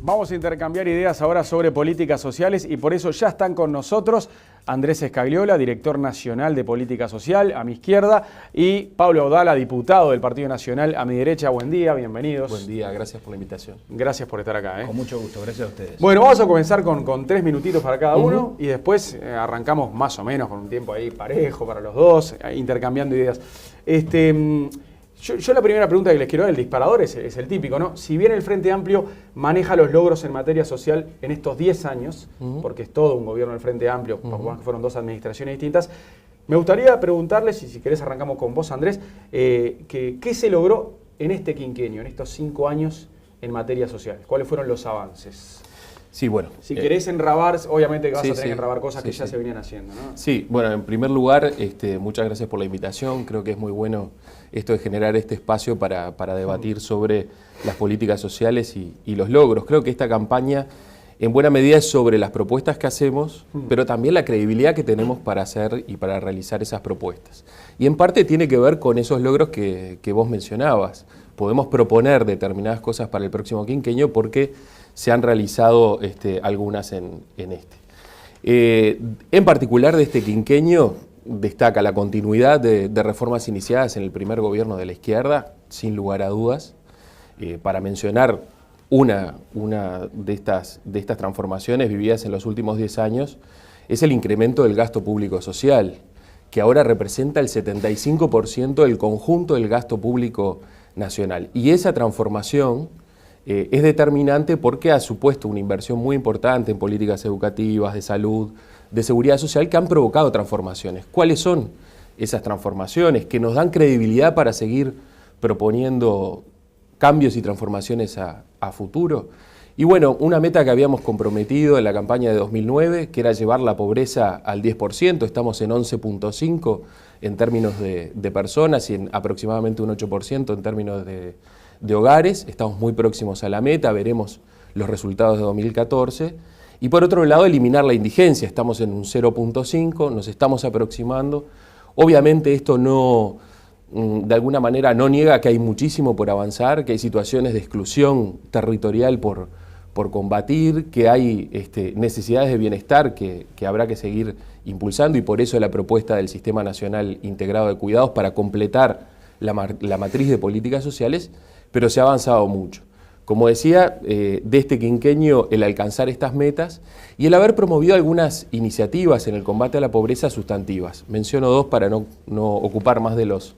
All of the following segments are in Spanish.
Vamos a intercambiar ideas ahora sobre políticas sociales y por eso ya están con nosotros Andrés Scagliola, director nacional de Política Social, a mi izquierda, y Pablo Audala, diputado del Partido Nacional, a mi derecha. Buen día, bienvenidos. Buen día, gracias por la invitación. Gracias por estar acá. Con mucho gusto, gracias a ustedes. Bueno, vamos a comenzar con 3 minutitos para cada uno y después arrancamos más o menos con un tiempo ahí parejo para los dos, intercambiando ideas. Yo la primera pregunta que les quiero dar, el disparador es el típico, ¿no? Si bien el Frente Amplio maneja los logros en materia social en estos 10 años, porque es todo un gobierno del Frente Amplio, por más que fueron 2 administraciones distintas, me gustaría preguntarles, y si querés arrancamos con vos, Andrés, ¿qué se logró en este quinquenio, en estos 5 años en materia social? ¿Cuáles fueron los avances? Sí, bueno. Si querés enrabar, obviamente que vas a tener que enrabar cosas que ya se venían haciendo, ¿no? Sí, bueno, en primer lugar, muchas gracias por la invitación. Creo que es muy bueno esto de generar este espacio para debatir sobre las políticas sociales y los logros. Creo que esta campaña, en buena medida, es sobre las propuestas que hacemos, pero también la credibilidad que tenemos para hacer y para realizar esas propuestas. Y en parte tiene que ver con esos logros que vos mencionabas. Podemos proponer determinadas cosas para el próximo quinquenio porque se han realizado algunas en este. En particular de este quinquenio destaca la continuidad de reformas iniciadas en el primer gobierno de la izquierda, sin lugar a dudas. Para mencionar una de estas transformaciones vividas en los últimos 10 años, es el incremento del gasto público social, que ahora representa el 75% del conjunto del gasto público nacional. Y esa transformación es determinante porque ha supuesto una inversión muy importante en políticas educativas, de salud, de seguridad social, que han provocado transformaciones. ¿Cuáles son esas transformaciones que nos dan credibilidad para seguir proponiendo cambios y transformaciones a futuro? Y bueno, una meta que habíamos comprometido en la campaña de 2009, que era llevar la pobreza al 10%, estamos en 11.5% en términos de personas y en aproximadamente un 8% en términos de hogares. Estamos muy próximos a la meta, veremos los resultados de 2014. Y por otro lado, eliminar la indigencia, estamos en un 0.5, nos estamos aproximando. Obviamente esto no, de alguna manera, no niega que hay muchísimo por avanzar, que hay situaciones de exclusión territorial por combatir, que hay necesidades de bienestar que habrá que seguir impulsando, y por eso la propuesta del Sistema Nacional Integrado de Cuidados para completar la matriz de políticas sociales, pero se ha avanzado mucho. Como decía, de este quinquenio el alcanzar estas metas y el haber promovido algunas iniciativas en el combate a la pobreza sustantivas. Menciono 2 para no ocupar más de los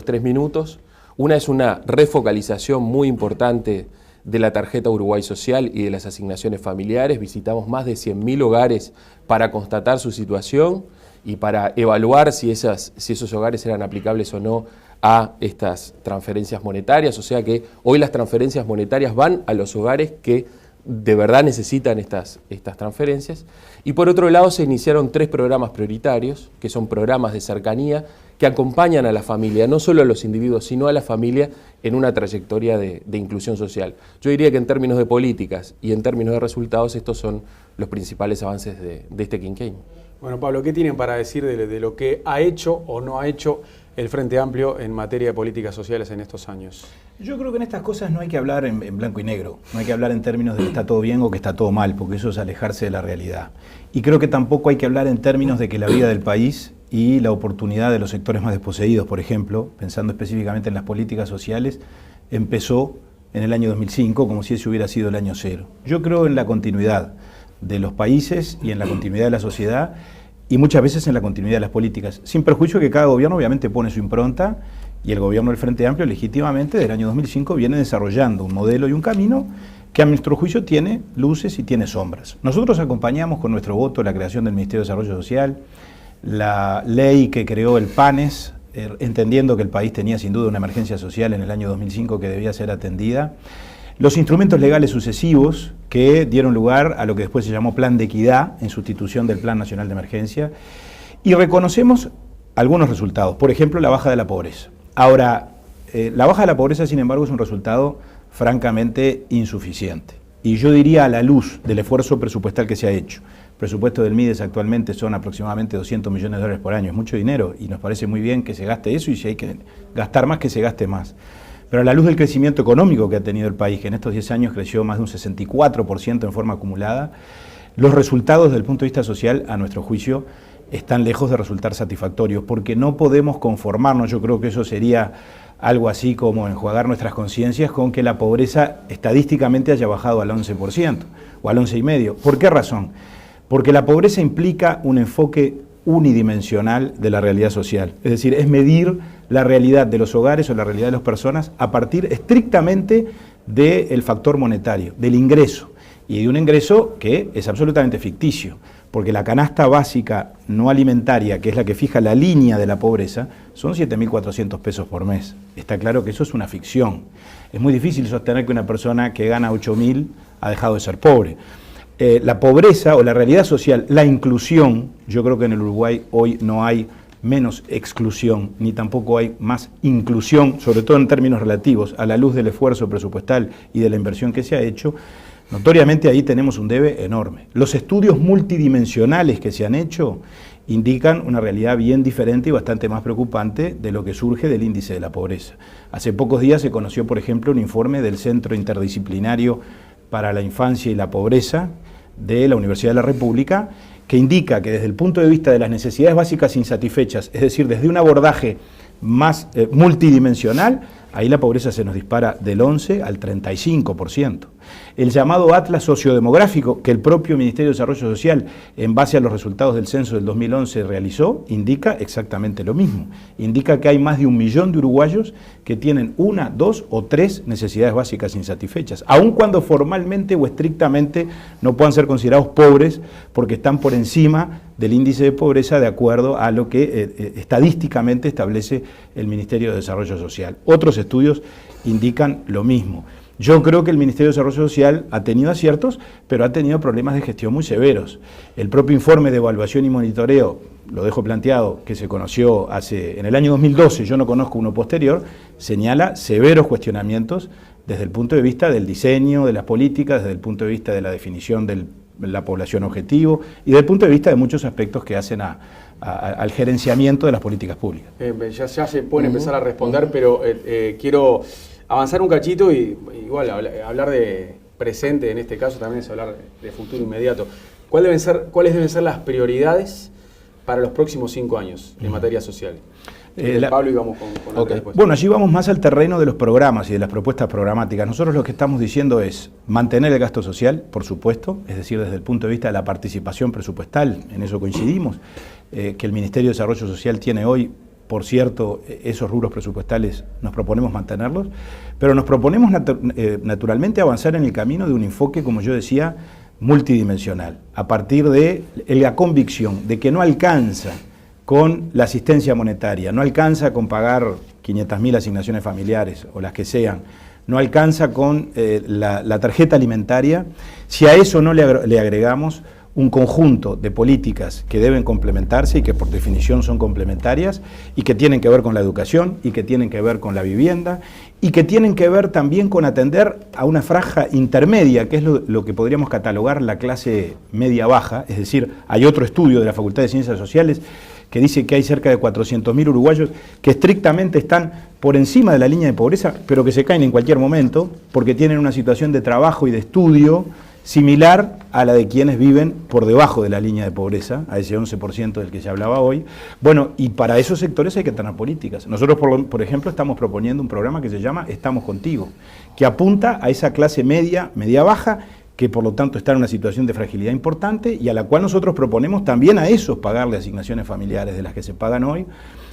3 minutos. Una es una refocalización muy importante de la tarjeta Uruguay Social y de las asignaciones familiares. Visitamos más de 100.000 hogares para constatar su situación y para evaluar si esos hogares eran aplicables o no a estas transferencias monetarias. O sea que hoy las transferencias monetarias van a los hogares que de verdad necesitan estas transferencias. Y por otro lado se iniciaron 3 programas prioritarios, que son programas de cercanía, que acompañan a la familia, no solo a los individuos, sino a la familia en una trayectoria de inclusión social. Yo diría que en términos de políticas y en términos de resultados, estos son los principales avances de este quinquenio. Bueno, Pablo, ¿qué tienen para decir de lo que ha hecho o no ha hecho el Frente Amplio en materia de políticas sociales en estos años? Yo creo que en estas cosas no hay que hablar en blanco y negro, no hay que hablar en términos de que está todo bien o que está todo mal, porque eso es alejarse de la realidad. Y creo que tampoco hay que hablar en términos de que la vida del país y la oportunidad de los sectores más desposeídos, por ejemplo, pensando específicamente en las políticas sociales, empezó en el año 2005 como si ese hubiera sido el año cero. Yo creo en la continuidad de los países y en la continuidad de la sociedad y muchas veces en la continuidad de las políticas, sin perjuicio que cada gobierno obviamente pone su impronta, y el gobierno del Frente Amplio legítimamente del año 2005 viene desarrollando un modelo y un camino que a nuestro juicio tiene luces y tiene sombras. Nosotros acompañamos con nuestro voto la creación del Ministerio de Desarrollo Social, la ley que creó el PANES, entendiendo que el país tenía sin duda una emergencia social en el año 2005 que debía ser atendida, los instrumentos legales sucesivos que dieron lugar a lo que después se llamó Plan de Equidad en sustitución del Plan Nacional de Emergencia, y reconocemos algunos resultados, por ejemplo la baja de la pobreza. Ahora, la baja de la pobreza, sin embargo, es un resultado francamente insuficiente, y yo diría a la luz del esfuerzo presupuestal que se ha hecho. El presupuesto del MIDES actualmente son aproximadamente 200 millones de dólares por año, es mucho dinero y nos parece muy bien que se gaste eso, y si hay que gastar más, que se gaste más. Pero a la luz del crecimiento económico que ha tenido el país, que en estos 10 años creció más de un 64% en forma acumulada, los resultados desde el punto de vista social, a nuestro juicio, están lejos de resultar satisfactorios, porque no podemos conformarnos, yo creo que eso sería algo así como enjuagar nuestras conciencias, con que la pobreza estadísticamente haya bajado al 11% o al 11,5%. ¿Por qué razón? Porque la pobreza implica un enfoque unidimensional de la realidad social, es decir, es medir la realidad de los hogares o la realidad de las personas a partir estrictamente del factor monetario, del ingreso, y de un ingreso que es absolutamente ficticio, porque la canasta básica no alimentaria, que es la que fija la línea de la pobreza, son 7.400 pesos por mes. Está claro que eso es una ficción. Es muy difícil sostener que una persona que gana 8.000 ha dejado de ser pobre. La pobreza o la realidad social, la inclusión, yo creo que en el Uruguay hoy no hay menos exclusión, ni tampoco hay más inclusión, sobre todo en términos relativos, a la luz del esfuerzo presupuestal y de la inversión que se ha hecho. Notoriamente ahí tenemos un debe enorme. Los estudios multidimensionales que se han hecho indican una realidad bien diferente y bastante más preocupante de lo que surge del índice de la pobreza. Hace pocos días se conoció, por ejemplo, un informe del Centro Interdisciplinario para la Infancia y la Pobreza de la Universidad de la República, que indica que desde el punto de vista de las necesidades básicas insatisfechas, es decir, desde un abordaje más multidimensional, ahí la pobreza se nos dispara del 11 al 35%. El llamado Atlas Sociodemográfico, que el propio Ministerio de Desarrollo Social, en base a los resultados del censo del 2011, realizó, indica exactamente lo mismo. Indica que hay más de 1 millón de uruguayos que tienen 1, 2 o 3 necesidades básicas insatisfechas, aun cuando formalmente o estrictamente no puedan ser considerados pobres porque están por encima del índice de pobreza de acuerdo a lo que estadísticamente establece el Ministerio de Desarrollo Social. Otros estudios indican lo mismo. Yo creo que el Ministerio de Desarrollo Social ha tenido aciertos, pero ha tenido problemas de gestión muy severos. El propio informe de evaluación y monitoreo, lo dejo planteado, que se conoció en el año 2012, yo no conozco uno posterior, señala severos cuestionamientos desde el punto de vista del diseño de las políticas, desde el punto de vista de la definición de la población objetivo y desde el punto de vista de muchos aspectos que hacen al gerenciamiento de las políticas públicas. Ya se pueden empezar a responder, pero quiero avanzar un cachito y igual hablar de presente, en este caso también es hablar de futuro inmediato. ¿Cuáles deben ser las prioridades para los próximos 5 años en materia social? Pablo, y vamos con okay. Después. Bueno, allí vamos más al terreno de los programas y de las propuestas programáticas. Nosotros lo que estamos diciendo es mantener el gasto social, por supuesto, es decir, desde el punto de vista de la participación presupuestal, en eso coincidimos, que el Ministerio de Desarrollo Social tiene hoy. Por cierto, esos rubros presupuestales nos proponemos mantenerlos, pero nos proponemos naturalmente avanzar en el camino de un enfoque, como yo decía, multidimensional, a partir de la convicción de que no alcanza con la asistencia monetaria, no alcanza con pagar 500.000 asignaciones familiares o las que sean, no alcanza con la tarjeta alimentaria, si a eso no le agregamos un conjunto de políticas que deben complementarse y que por definición son complementarias y que tienen que ver con la educación y que tienen que ver con la vivienda y que tienen que ver también con atender a una franja intermedia, que es lo que podríamos catalogar la clase media-baja, es decir, hay otro estudio de la Facultad de Ciencias Sociales que dice que hay cerca de 400.000 uruguayos que estrictamente están por encima de la línea de pobreza, pero que se caen en cualquier momento porque tienen una situación de trabajo y de estudio similar a la de quienes viven por debajo de la línea de pobreza, a ese 11% del que se hablaba hoy. Bueno, y para esos sectores hay que tener políticas. Nosotros, por ejemplo, estamos proponiendo un programa que se llama Estamos Contigo, que apunta a esa clase media-baja, que por lo tanto está en una situación de fragilidad importante y a la cual nosotros proponemos también a esos pagarle asignaciones familiares de las que se pagan hoy.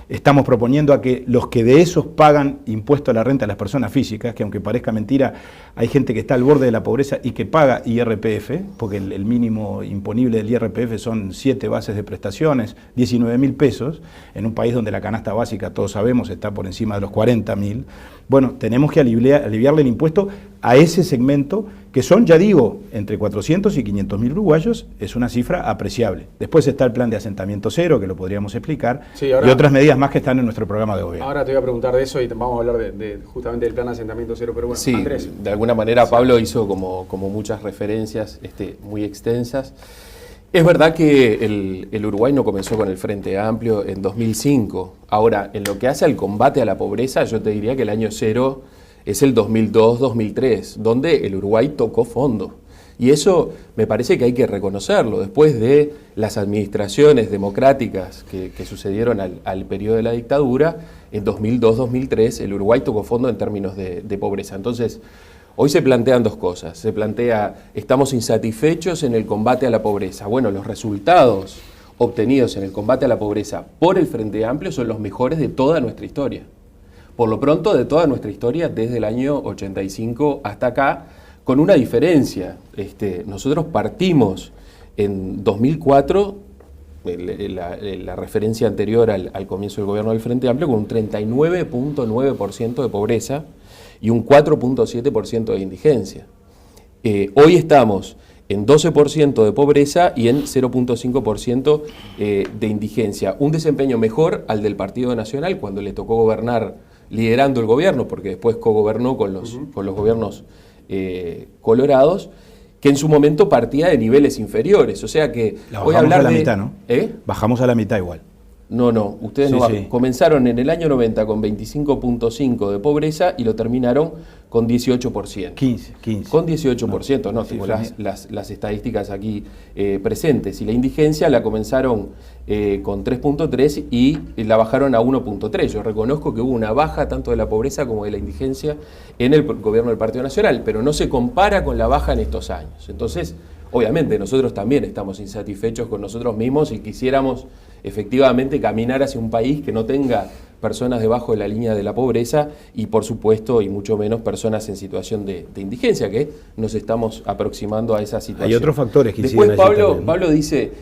Estamos proponiendo a que los que de esos pagan impuesto a la renta a las personas físicas, que aunque parezca mentira, hay gente que está al borde de la pobreza y que paga IRPF, porque el mínimo imponible del IRPF son 7 bases de prestaciones, 19.000 pesos, en un país donde la canasta básica, todos sabemos, está por encima de los 40.000. Bueno, tenemos que aliviarle el impuesto a ese segmento, que son, ya digo, entre 400 y 500.000 uruguayos, es una cifra apreciable. Después está el plan de asentamiento cero, que lo podríamos explicar, sí, y otras medidas más que están en nuestro programa de gobierno. Ahora te voy a preguntar de eso y vamos a hablar justamente del plan de asentamiento cero, pero bueno, sí, Andrés. De alguna manera Pablo hizo como muchas referencias muy extensas. Es verdad que el Uruguay no comenzó con el Frente Amplio en 2005. Ahora, en lo que hace al combate a la pobreza, yo te diría que el año cero es el 2002-2003, donde el Uruguay tocó fondo. Y eso me parece que hay que reconocerlo. Después de las administraciones democráticas que sucedieron al periodo de la dictadura, en 2002-2003 el Uruguay tocó fondo en términos de pobreza. Entonces, hoy se plantean dos cosas. Se plantea, estamos insatisfechos en el combate a la pobreza. Bueno, los resultados obtenidos en el combate a la pobreza por el Frente Amplio son los mejores de toda nuestra historia. Por lo pronto, de toda nuestra historia, desde el año 85 hasta acá, con una diferencia. Nosotros partimos en 2004, la referencia anterior al comienzo del gobierno del Frente Amplio, con un 39.9% de pobreza y un 4.7% de indigencia. Hoy estamos en 12% de pobreza y en 0.5% de indigencia. Un desempeño mejor al del Partido Nacional cuando le tocó gobernar liderando el gobierno, porque después cogobernó con los gobiernos colorados, que en su momento partía de niveles inferiores. O sea que hoy hablar a la mitad, ¿no? ¿Eh? Bajamos a la mitad igual. No, ustedes no bajan. Comenzaron en el año 90 con 25.5 de pobreza y lo terminaron con 18%. 15. Con 18%, no, tengo las estadísticas aquí presentes. Y la indigencia la comenzaron con 3.3 y la bajaron a 1.3. Yo reconozco que hubo una baja tanto de la pobreza como de la indigencia en el gobierno del Partido Nacional, pero no se compara con la baja en estos años. Entonces, obviamente, nosotros también estamos insatisfechos con nosotros mismos y quisiéramos efectivamente caminar hacia un país que no tenga personas debajo de la línea de la pobreza y, por supuesto, y mucho menos personas en situación de indigencia, que nos estamos aproximando a esa situación. Hay otros factores que Después inciden allí también, ¿no? Pablo dice,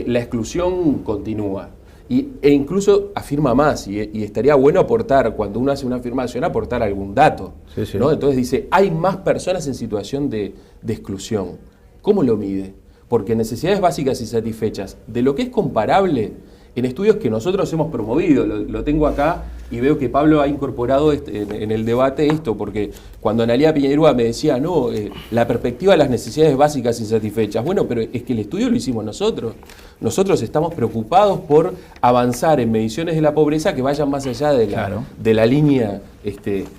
la exclusión continúa. E incluso afirma más, y estaría bueno aportar, cuando uno hace una afirmación, aportar algún dato. Sí. ¿No? Entonces dice, hay más personas en situación de exclusión. ¿Cómo lo mide? Porque necesidades básicas insatisfechas, de lo que es comparable en estudios que nosotros hemos promovido, lo tengo acá y veo que Pablo ha incorporado en el debate esto, porque cuando Analía Piñeirúa me decía, no, la perspectiva de las necesidades básicas insatisfechas, bueno, pero es que el estudio lo hicimos nosotros. Nosotros estamos preocupados por avanzar en mediciones de la pobreza que vayan más allá de la línea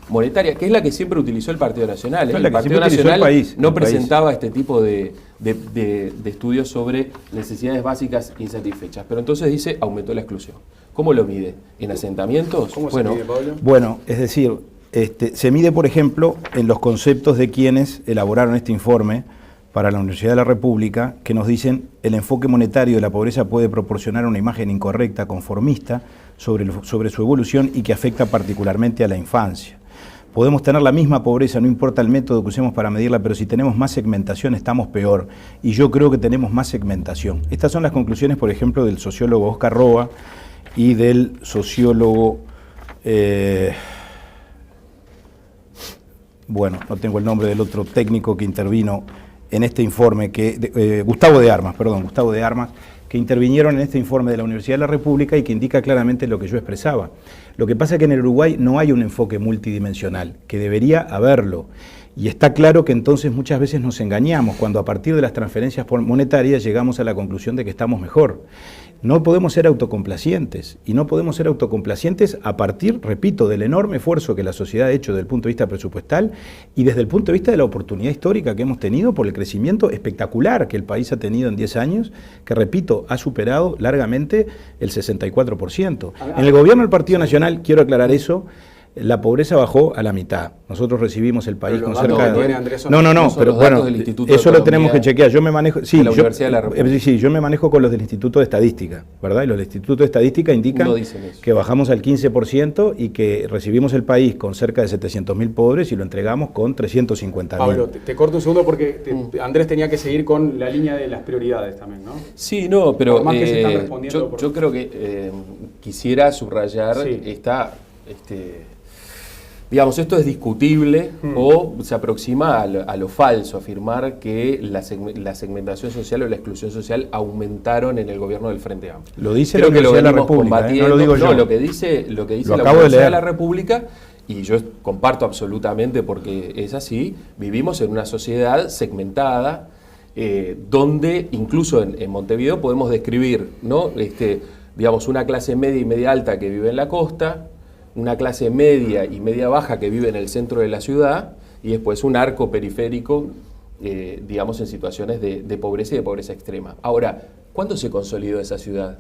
monetaria, que es la que siempre utilizó el Partido Nacional. El Partido Nacional no presentaba este tipo de estudios sobre necesidades básicas insatisfechas. Pero entonces dice, aumentó la exclusión. ¿Cómo lo mide? ¿En asentamientos? ¿Cómo se mide, Pablo? Bueno, es decir, se mide, por ejemplo, en los conceptos de quienes elaboraron este informe para la Universidad de la República, que nos dicen el enfoque monetario de la pobreza puede proporcionar una imagen incorrecta, conformista, sobre su evolución y que afecta particularmente a la infancia. Podemos tener la misma pobreza, no importa el método que usemos para medirla, pero si tenemos más segmentación estamos peor. Y yo creo que tenemos más segmentación. Estas son las conclusiones, por ejemplo, del sociólogo Oscar Roa y del sociólogo, no tengo el nombre del otro técnico que intervino en este informe, Gustavo de Armas, que intervinieron en este informe de la Universidad de la República y que indica claramente lo que yo expresaba. Lo que pasa es que en el Uruguay no hay un enfoque multidimensional, que debería haberlo. Y está claro que entonces muchas veces nos engañamos cuando a partir de las transferencias monetarias llegamos a la conclusión de que estamos mejor. No podemos ser autocomplacientes, y no podemos ser autocomplacientes a partir, repito, del enorme esfuerzo que la sociedad ha hecho desde el punto de vista presupuestal y desde el punto de vista de la oportunidad histórica que hemos tenido por el crecimiento espectacular que el país ha tenido en 10 años, que, repito, ha superado largamente el 64%. En el gobierno del Partido Nacional, quiero aclarar eso, la pobreza bajó a la mitad. Nosotros recibimos el país con cerca de... No, pero bueno, eso lo tenemos que chequear. Yo me manejo... Sí, yo me manejo con los del Instituto de Estadística, ¿verdad? Y los del Instituto de Estadística indican que bajamos al 15% y que recibimos el país con cerca de 700.000 pobres y lo entregamos con 350.000. Pablo, te corto un segundo porque Andrés tenía que seguir con la línea de las prioridades también, ¿no? Sí, no, pero yo creo que quisiera subrayar digamos, esto es discutible o se aproxima a lo falso, afirmar que la segmentación social o la exclusión social aumentaron en el gobierno del Frente Amplio. Lo dice la Universidad de la República, no lo digo yo. Lo que dice la Universidad de la República, y yo comparto absolutamente porque es así, vivimos en una sociedad segmentada, donde incluso en Montevideo podemos describir, ¿no? Digamos, una clase media y media alta que vive en la costa, una clase media y media baja que vive en el centro de la ciudad y después un arco periférico, digamos, en situaciones de pobreza y de pobreza extrema. Ahora, ¿cuándo se consolidó esa ciudad?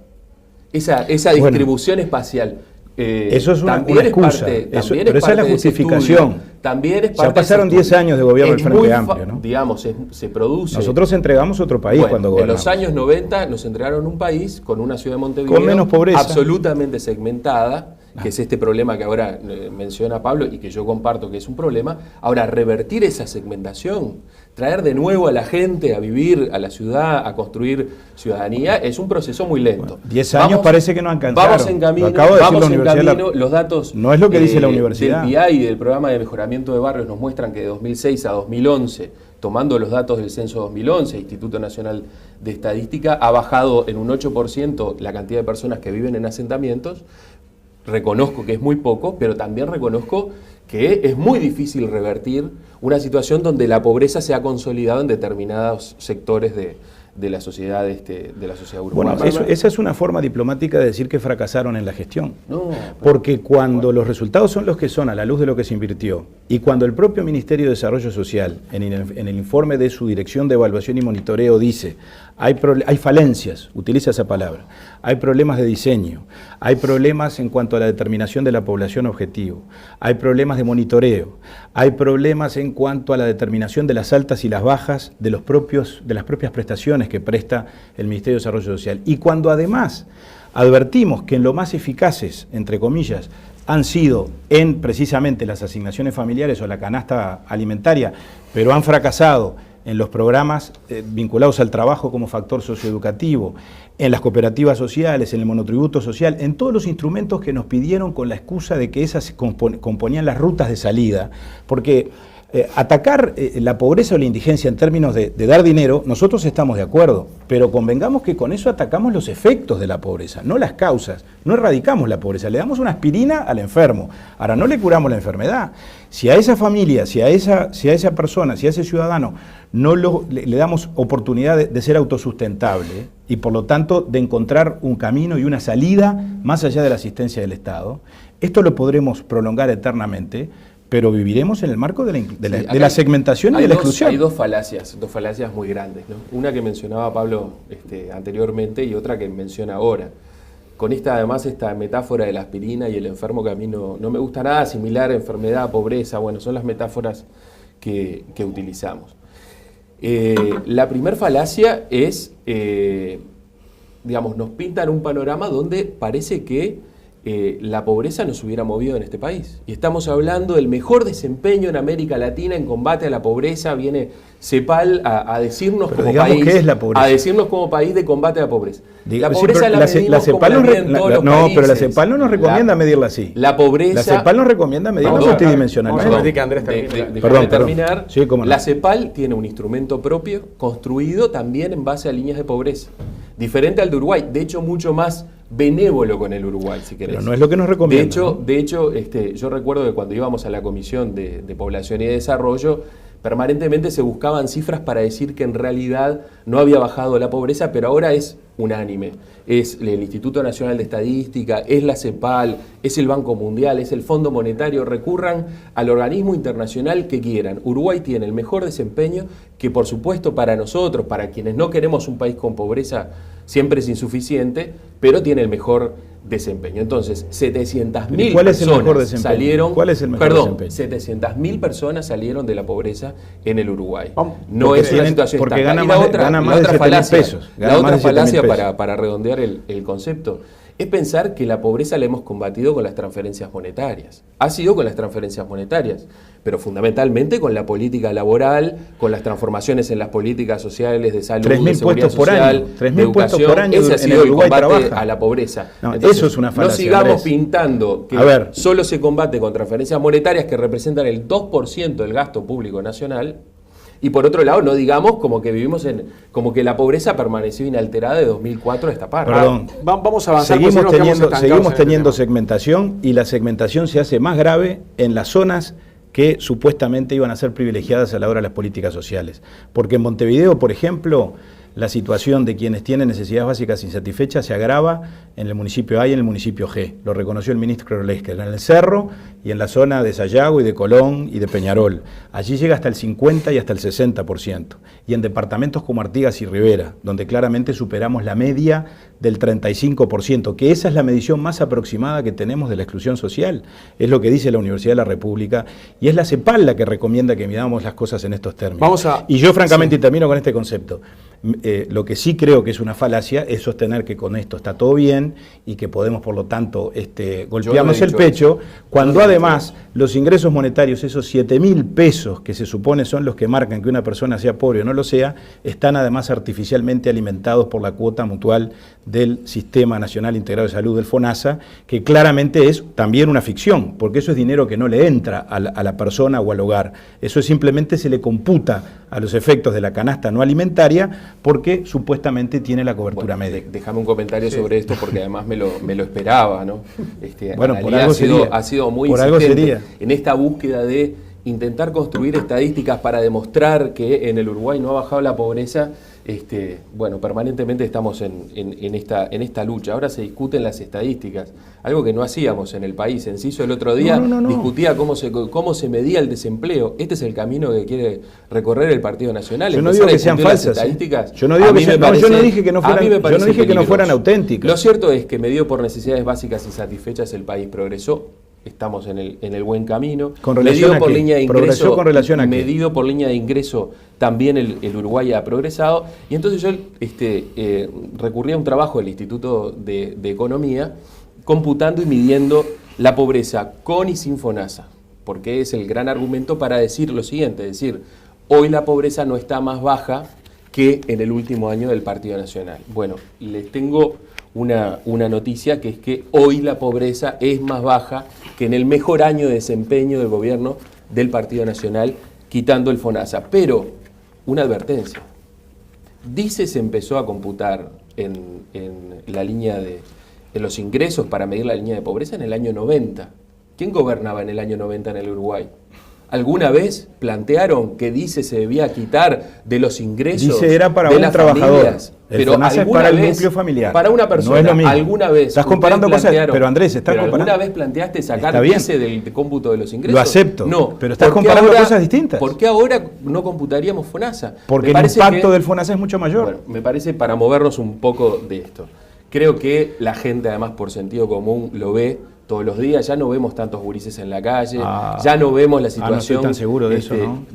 Esa distribución espacial. Eso es una excusa, pero esa es la justificación. También es parte ya pasaron 10 años de gobierno del Frente Amplio, ¿no? Digamos, se produce. Nosotros entregamos otro país cuando gobernamos. En los años 90 nos entregaron un país con una ciudad de Montevideo con menos pobreza, absolutamente segmentada, que es este problema que ahora menciona Pablo y que yo comparto que es un problema. Ahora, revertir esa segmentación, traer de nuevo a la gente a vivir a la ciudad, a construir ciudadanía, es un proceso muy lento. Bueno, 10 años parece que no alcanzaron. Vamos en camino, los datos no es lo que dice la universidad. Del PIA y del Programa de Mejoramiento de Barrios nos muestran que de 2006 a 2011, tomando los datos del Censo 2011, Instituto Nacional de Estadística, ha bajado en un 8% la cantidad de personas que viven en asentamientos. Reconozco que es muy poco, pero también reconozco que es muy difícil revertir una situación donde la pobreza se ha consolidado en determinados sectores de la sociedad urbana. Bueno, esa es una forma diplomática de decir que fracasaron en la gestión. No, porque cuando los resultados son los que son a la luz de lo que se invirtió y cuando el propio Ministerio de Desarrollo Social en el informe de su Dirección de Evaluación y Monitoreo dice hay falencias, utiliza esa palabra, hay problemas de diseño, hay problemas en cuanto a la determinación de la población objetivo, hay problemas de monitoreo, hay problemas en cuanto a la determinación de las altas y las bajas de las propias prestaciones que presta el Ministerio de Desarrollo Social. Y cuando además advertimos que en lo más eficaces, entre comillas, han sido en precisamente las asignaciones familiares o la canasta alimentaria, pero han fracasado en los programas vinculados al trabajo como factor socioeducativo, en las cooperativas sociales, en el monotributo social, en todos los instrumentos que nos pidieron con la excusa de que esas componían las rutas de salida, porque atacar la pobreza o la indigencia en términos de dar dinero, nosotros estamos de acuerdo, pero convengamos que con eso atacamos los efectos de la pobreza, no las causas, no erradicamos la pobreza, le damos una aspirina al enfermo, ahora no le curamos la enfermedad. Si a esa familia, si a esa persona, si a ese ciudadano no le damos oportunidad de ser autosustentable y por lo tanto de encontrar un camino y una salida más allá de la asistencia del Estado, esto lo podremos prolongar eternamente, pero viviremos en el marco de la segmentación y de la exclusión. Hay dos falacias muy grandes, ¿no? Una que mencionaba Pablo anteriormente y otra que menciona ahora. Con esta metáfora de la aspirina y el enfermo, que a mí no me gusta nada, similar, enfermedad, pobreza, bueno, son las metáforas que utilizamos. La primer falacia es, digamos, nos pintan un panorama donde parece que la pobreza nos hubiera movido en este país. Y estamos hablando del mejor desempeño en América Latina en combate a la pobreza. Viene CEPAL a decirnos como país, ¿qué es la pobreza? A decirnos como país de combate a la pobreza. La pobreza la CEPAL pero la CEPAL no nos recomienda medirla así. La pobreza. La CEPAL nos recomienda medirla multidimensionalmente. Terminar. Sí, la CEPAL tiene un instrumento propio construido también en base a líneas de pobreza. Diferente al de Uruguay, de hecho mucho más benévolo con el Uruguay, si querés. Pero no es lo que nos recomienda. De hecho, yo recuerdo que cuando íbamos a la Comisión de Población y de Desarrollo, permanentemente se buscaban cifras para decir que en realidad no había bajado la pobreza, pero ahora es unánime. Es el Instituto Nacional de Estadística, es la CEPAL, es el Banco Mundial, es el Fondo Monetario. Recurran al organismo internacional que quieran. Uruguay tiene el mejor desempeño, que por supuesto para nosotros, para quienes no queremos un país con pobreza, siempre es insuficiente, pero tiene el mejor desempeño. Entonces, 700.000 personas salieron. ¿Cuál es el mejor desempeño? 700.000 personas salieron de la pobreza en el Uruguay. No es una situación porque gana más de 7.000 pesos. La otra falacia para redondear el concepto es pensar que la pobreza la hemos combatido con las transferencias monetarias. Ha sido con las transferencias monetarias, pero fundamentalmente con la política laboral, con las transformaciones en las políticas sociales de salud, de seguridad social, de educación. Ese ha sido el combate a la pobreza. Entonces, eso es una falacia. No sigamos pintando que solo se combate con transferencias monetarias que representan el 2% del gasto público nacional. Y por otro lado, no digamos como que como que la pobreza permaneció inalterada de 2004 a esta parte. Perdón, vamos a avanzar. Seguimos teniendo segmentación y la segmentación se hace más grave en las zonas que supuestamente iban a ser privilegiadas a la hora de las políticas sociales. Porque en Montevideo, por ejemplo, la situación de quienes tienen necesidades básicas insatisfechas se agrava en el municipio A y en el municipio G. Lo reconoció el ministro Lesker, en el Cerro y en la zona de Sayago y de Colón y de Peñarol. Allí llega hasta el 50 y hasta el 60%. Y en departamentos como Artigas y Rivera, donde claramente superamos la media del 35%, que esa es la medición más aproximada que tenemos de la exclusión social. Es lo que dice la Universidad de la República y es la CEPAL la que recomienda que midamos las cosas en estos términos. Y yo francamente, y termino con este concepto, lo que sí creo que es una falacia es sostener que con esto está todo bien y que podemos por lo tanto golpearnos el pecho, cuando además los ingresos monetarios, esos 7.000 pesos que se supone son los que marcan que una persona sea pobre o no lo sea, están además artificialmente alimentados por la cuota mutual del Sistema Nacional Integrado de Salud del FONASA, que claramente es también una ficción, porque eso es dinero que no le entra a la persona o al hogar. Eso simplemente se le computa a los efectos de la canasta no alimentaria porque supuestamente tiene la cobertura médica. Déjame un comentario sobre esto porque además me lo esperaba, ¿no? Bueno, por algo ha sido muy insistente en esta búsqueda de intentar construir estadísticas para demostrar que en el Uruguay no ha bajado la pobreza. Bueno, permanentemente estamos en esta lucha. Ahora se discuten las estadísticas, algo que no hacíamos en el país. Enciso el otro día discutía cómo se medía el desempleo. Este es el camino que quiere recorrer el Partido Nacional. Yo no digo que sean falsas. Yo no dije que no fueran auténticas. Lo cierto es que medido por necesidades básicas insatisfechas el país progresó. Estamos en el buen camino. Medido por línea de ingreso, medido por línea de ingreso, también el Uruguay ha progresado. Y entonces yo recurrí a un trabajo del Instituto de Economía, computando y midiendo la pobreza con y sin FONASA, porque es el gran argumento para decir lo siguiente, es decir, hoy la pobreza no está más baja que en el último año del Partido Nacional. Bueno, les tengo una noticia, que es que hoy la pobreza es más baja que en el mejor año de desempeño del gobierno del Partido Nacional, quitando el FONASA. Pero, una advertencia, se empezó a computar en la línea en los ingresos para medir la línea de pobreza en el año 90. ¿Quién gobernaba en el año 90 en el Uruguay? ¿Alguna vez plantearon que se debía quitar de los ingresos era para de un las trabajador? Familias? Pero FONASA es para el núcleo familiar. Para una persona, no es lo mismo. ¿alguna vez estás comparando cosas? Pero Andrés, ¿alguna vez planteaste sacar del cómputo de los ingresos? Lo acepto, no, pero estás comparando cosas distintas. ¿Por qué ahora no computaríamos FONASA? Porque el impacto del FONASA es mucho mayor. Bueno, me parece, para movernos un poco de esto, creo que la gente, además por sentido común, lo ve todos los días. Ya no vemos tantos gurises en la calle, ya no vemos la situación. No estoy tan seguro de eso, ¿no?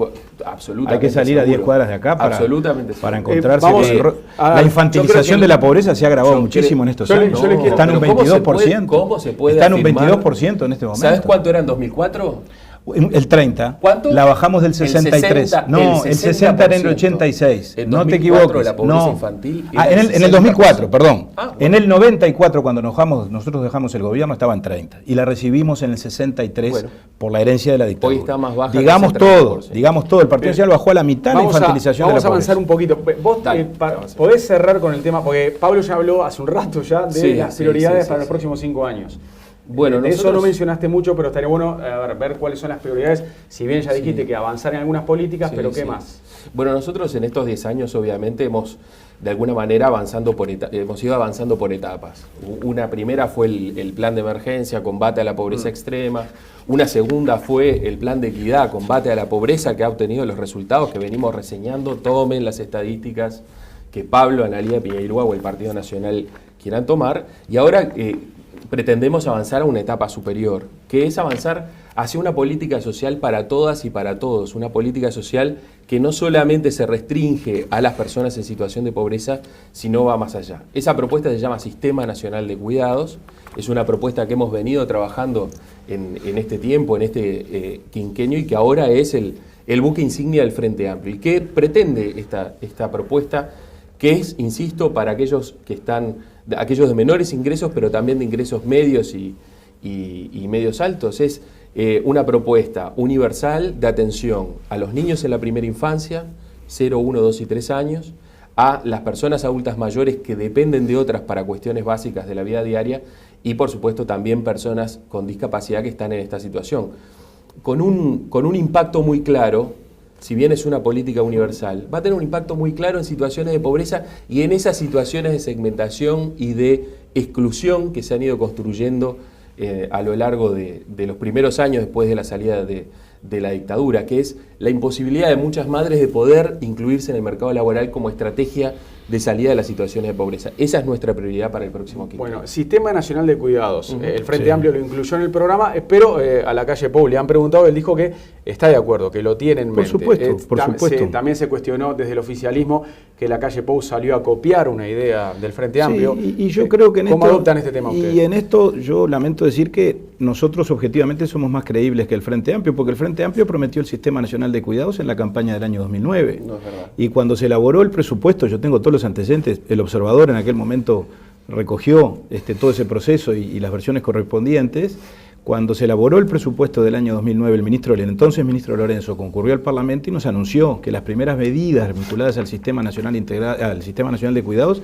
Absolutamente. Hay que salir a 10 cuadras de acá para encontrarse. La infantilización de la pobreza se ha agravado muchísimo en estos años. Está en un 22%. ¿Cómo se puede Está en un 22% en este momento. ¿Sabes cuánto era en 2004? El 30. ¿Cuánto? La bajamos del 63. El 60 era en el 86. No te equivoques. La pobreza infantil en el 2004, perdón. En el 94, cuando nosotros dejamos el gobierno, estaba en 30. Y la recibimos en el 63 por la herencia de la dictadura. Hoy está más baja. Digamos todo. El Partido Nacional bajó a la mitad la infantilización de la pobreza. Vamos a avanzar un poquito. Vos podés cerrar con el tema, porque Pablo ya habló hace un rato ya de las prioridades para los próximos 5 años. Bueno, eso no mencionaste mucho, pero estaría bueno ver cuáles son las prioridades. Si bien ya dijiste que avanzar en algunas políticas, pero ¿qué más? Bueno, nosotros en estos 10 años obviamente hemos de alguna manera hemos ido avanzando por etapas. Una primera fue el plan de emergencia, combate a la pobreza extrema. Una segunda fue el plan de equidad, combate a la pobreza, que ha obtenido los resultados que venimos reseñando. Tomen las estadísticas que Pablo, Analía Piñeirúa o el Partido Nacional quieran tomar. Y ahora pretendemos avanzar a una etapa superior, que es avanzar hacia una política social para todas y para todos, una política social que no solamente se restringe a las personas en situación de pobreza, sino va más allá. Esa propuesta se llama Sistema Nacional de Cuidados, es una propuesta que hemos venido trabajando en este tiempo, en este quinquenio, y que ahora es el buque insignia del Frente Amplio. ¿Y qué pretende esta propuesta? Que es, insisto, para aquellos aquellos de menores ingresos, pero también de ingresos medios y medios altos. Es una propuesta universal de atención a los niños en la primera infancia, 0, 1, 2 y 3 años, a las personas adultas mayores que dependen de otras para cuestiones básicas de la vida diaria y, por supuesto, también personas con discapacidad que están en esta situación. Con un impacto muy claro, si bien es una política universal, va a tener un impacto muy claro en situaciones de pobreza y en esas situaciones de segmentación y de exclusión que se han ido construyendo a lo largo de los primeros años después de la salida de la dictadura, que es la imposibilidad de muchas madres de poder incluirse en el mercado laboral como estrategia de salida de las situaciones de pobreza. Esa es nuestra prioridad para el próximo quinquenio. Bueno, Sistema Nacional de Cuidados. El Frente Amplio lo incluyó en el programa, pero a la calle Pou le han preguntado, él dijo que está de acuerdo, que lo tiene en mente. Por supuesto. También se cuestionó desde el oficialismo que la calle Pou salió a copiar una idea del Frente Amplio. Y yo creo que ¿Cómo adoptan este tema ustedes? Y en esto yo lamento decir que nosotros objetivamente somos más creíbles que el Frente Amplio, porque el Frente Amplio prometió el Sistema Nacional de Cuidados en la campaña del año 2009. No es verdad. Y cuando se elaboró el presupuesto, yo tengo todos los antecedentes, el observador en aquel momento recogió todo ese proceso y las versiones correspondientes. Cuando se elaboró el presupuesto del año 2009, el entonces ministro Lorenzo concurrió al Parlamento y nos anunció que las primeras medidas vinculadas al Sistema Nacional de Cuidados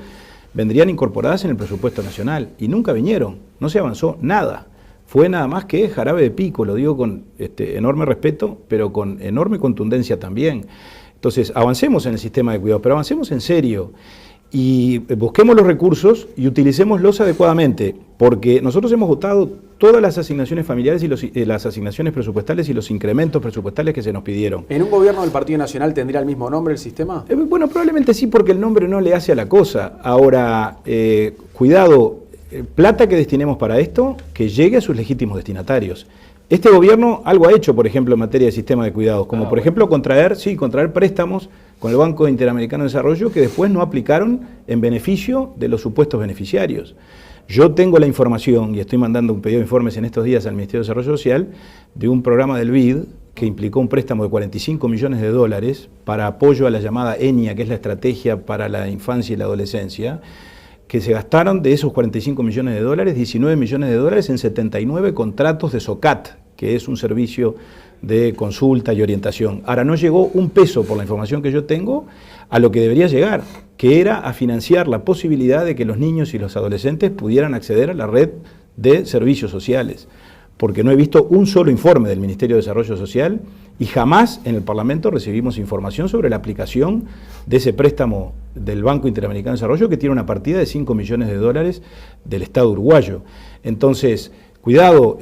vendrían incorporadas en el presupuesto nacional, y nunca vinieron, no se avanzó nada. Fue nada más que jarabe de pico, lo digo con enorme respeto, pero con enorme contundencia también. Entonces, avancemos en el sistema de cuidados, pero avancemos en serio. Y busquemos los recursos y utilicémoslos adecuadamente, porque nosotros hemos votado todas las asignaciones familiares y las asignaciones presupuestales y los incrementos presupuestales que se nos pidieron. ¿En un gobierno del Partido Nacional tendría el mismo nombre el sistema? Bueno, probablemente sí, porque el nombre no le hace a la cosa. Ahora, cuidado, plata que destinemos para esto, que llegue a sus legítimos destinatarios. Este gobierno algo ha hecho, por ejemplo, en materia de sistema de cuidados, como por ejemplo contraer préstamos con el Banco Interamericano de Desarrollo que después no aplicaron en beneficio de los supuestos beneficiarios. Yo tengo la información, y estoy mandando un pedido de informes en estos días al Ministerio de Desarrollo Social, de un programa del BID que implicó un préstamo de $45 millones para apoyo a la llamada ENIA, que es la Estrategia para la Infancia y la Adolescencia, que se gastaron de esos $45 millones, $19 millones en 79 contratos de SOCAT, que es un servicio de consulta y orientación. Ahora, no llegó un peso, por la información que yo tengo, a lo que debería llegar, que era a financiar la posibilidad de que los niños y los adolescentes pudieran acceder a la red de servicios sociales. Porque no he visto un solo informe del Ministerio de Desarrollo Social y jamás en el Parlamento recibimos información sobre la aplicación de ese préstamo del Banco Interamericano de Desarrollo, que tiene una partida de $5 millones del Estado uruguayo. Entonces, cuidado,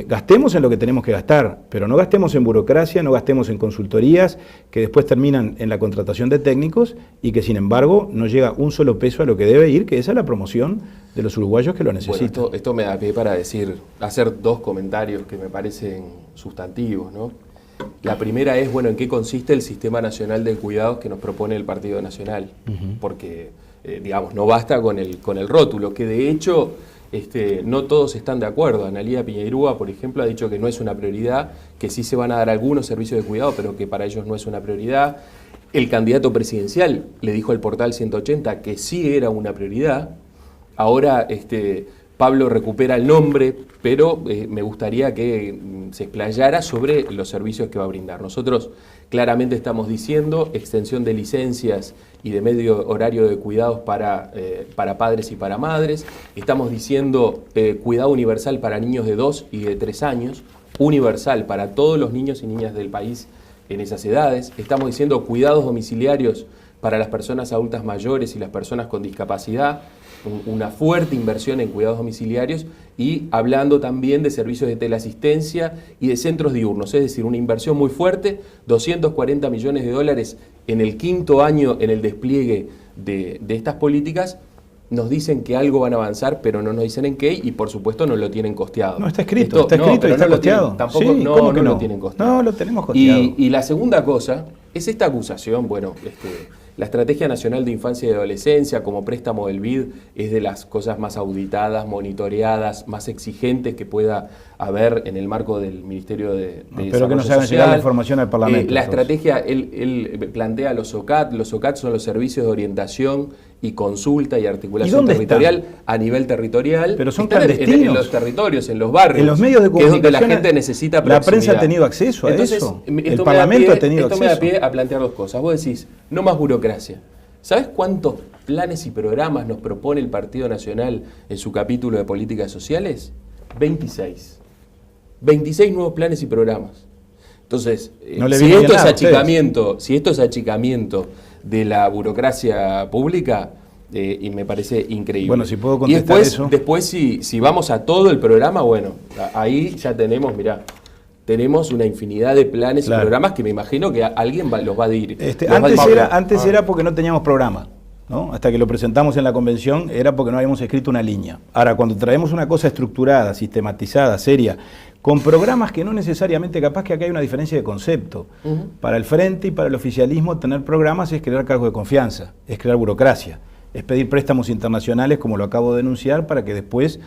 gastemos en lo que tenemos que gastar, pero no gastemos en burocracia, no gastemos en consultorías que después terminan en la contratación de técnicos y que sin embargo no llega un solo peso a lo que debe ir, que es a la promoción de los uruguayos que lo necesitan. Bueno, esto me da pie para hacer dos comentarios que me parecen sustantivos, ¿no? La primera es, bueno, ¿en qué consiste el Sistema Nacional de Cuidados que nos propone el Partido Nacional? Porque, digamos, no basta con el rótulo, que de hecho no todos están de acuerdo. Analía Piñeirúa, por ejemplo, ha dicho que no es una prioridad, que sí se van a dar algunos servicios de cuidado, pero que para ellos no es una prioridad. El candidato presidencial le dijo al portal 180 que sí era una prioridad. Ahora Pablo recupera el nombre, pero me gustaría que se explayara sobre los servicios que va a brindar. Nosotros claramente estamos diciendo extensión de licencias y de medio horario de cuidados para padres y para madres. Estamos diciendo cuidado universal para niños de 2 y de 3 años, universal para todos los niños y niñas del país en esas edades. Estamos diciendo cuidados domiciliarios para las personas adultas mayores y las personas con discapacidad, una fuerte inversión en cuidados domiciliarios y hablando también de servicios de teleasistencia y de centros diurnos, es decir, una inversión muy fuerte, $240 millones en el quinto año en el despliegue de estas políticas. Nos dicen que algo van a avanzar, pero no nos dicen en qué y por supuesto no lo tienen costeado. No, está escrito y está costeado. Tampoco sí, no lo tienen costeado. No, lo tenemos costeado. Y la segunda cosa es esta acusación, bueno, la Estrategia Nacional de Infancia y Adolescencia como préstamo del BID es de las cosas más auditadas, monitoreadas, más exigentes que pueda haber en el marco del Ministerio de Desarrollo Pero que nos hagan llegar la información al Parlamento. La estrategia, él plantea los SOCAT. Los SOCAT son los servicios de orientación y consulta y articulación territorial a nivel territorial. Pero son clandestinos. En los territorios, en los barrios. En los medios de comunicación. Que es donde la gente necesita proximidad. La prensa ha tenido acceso a eso. El Parlamento ha tenido acceso. Esto me da pie a plantear dos cosas. Vos decís, no más burocracia. ¿Sabes cuántos planes y programas nos propone el Partido Nacional en su capítulo de políticas sociales? 26. 26 nuevos planes y programas. Entonces, No le si viene esto bien es nada a achicamiento de la burocracia pública, y me parece increíble. Bueno, si puedo contestar eso. Después si vamos a todo el programa, bueno, ahí ya tenemos, mirá, tenemos una infinidad de planes y programas que me imagino que alguien los va a dirigir. Antes era porque no teníamos programa, ¿no? Hasta que lo presentamos en la convención era porque no habíamos escrito una línea. Ahora, cuando traemos una cosa estructurada, sistematizada, seria, con programas que no necesariamente, capaz que acá hay una diferencia de concepto. Para el frente y para el oficialismo tener programas es crear cargos de confianza, es crear burocracia, es pedir préstamos internacionales, como lo acabo de denunciar, para que después,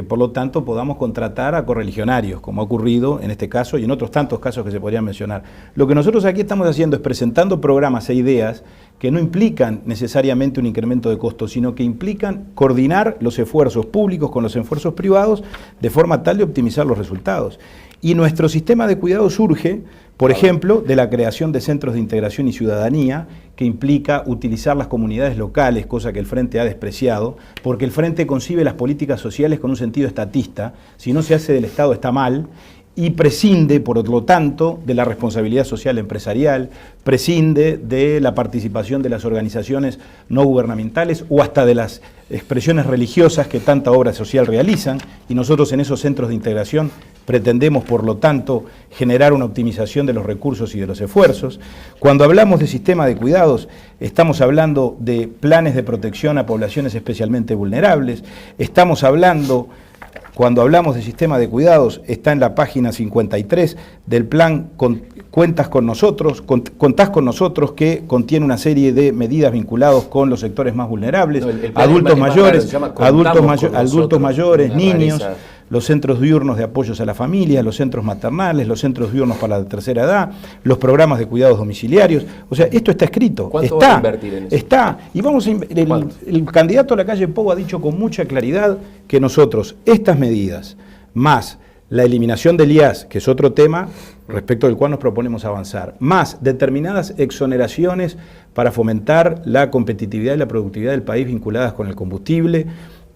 por lo tanto, podamos contratar a correligionarios, como ha ocurrido en este caso y en otros tantos casos que se podrían mencionar. Lo que nosotros aquí estamos haciendo es presentando programas e ideas que no implican necesariamente un incremento de costos, sino que implican coordinar los esfuerzos públicos con los esfuerzos privados de forma tal de optimizar los resultados. Y nuestro sistema de cuidado surge, por ejemplo, de la creación de centros de integración y ciudadanía, que implica utilizar las comunidades locales, cosa que el Frente ha despreciado, porque el Frente concibe las políticas sociales con un sentido estatista. Si no se hace del Estado está mal, y prescinde, por lo tanto, de la responsabilidad social empresarial, prescinde de la participación de las organizaciones no gubernamentales o hasta de las expresiones religiosas que tanta obra social realizan, y nosotros en esos centros de integración pretendemos, por lo tanto, generar una optimización de los recursos y de los esfuerzos. Cuando hablamos de sistema de cuidados, estamos hablando de planes de protección a poblaciones especialmente vulnerables, estamos hablando... Cuando hablamos de sistema de cuidados, está en la página 53 del plan Contás con nosotros, que contiene una serie de medidas vinculadas con los sectores más vulnerables, adultos mayores, niños, los centros diurnos de apoyos a la familia, los centros maternales, los centros diurnos para la tercera edad, los programas de cuidados domiciliarios. O sea, esto está escrito. ¿Cuánto van a invertir en eso? Está. Y vamos el candidato a la calle Pou ha dicho con mucha claridad que nosotros, estas medidas, más la eliminación del IAS, que es otro tema respecto del cual nos proponemos avanzar, más determinadas exoneraciones para fomentar la competitividad y la productividad del país vinculadas con el combustible,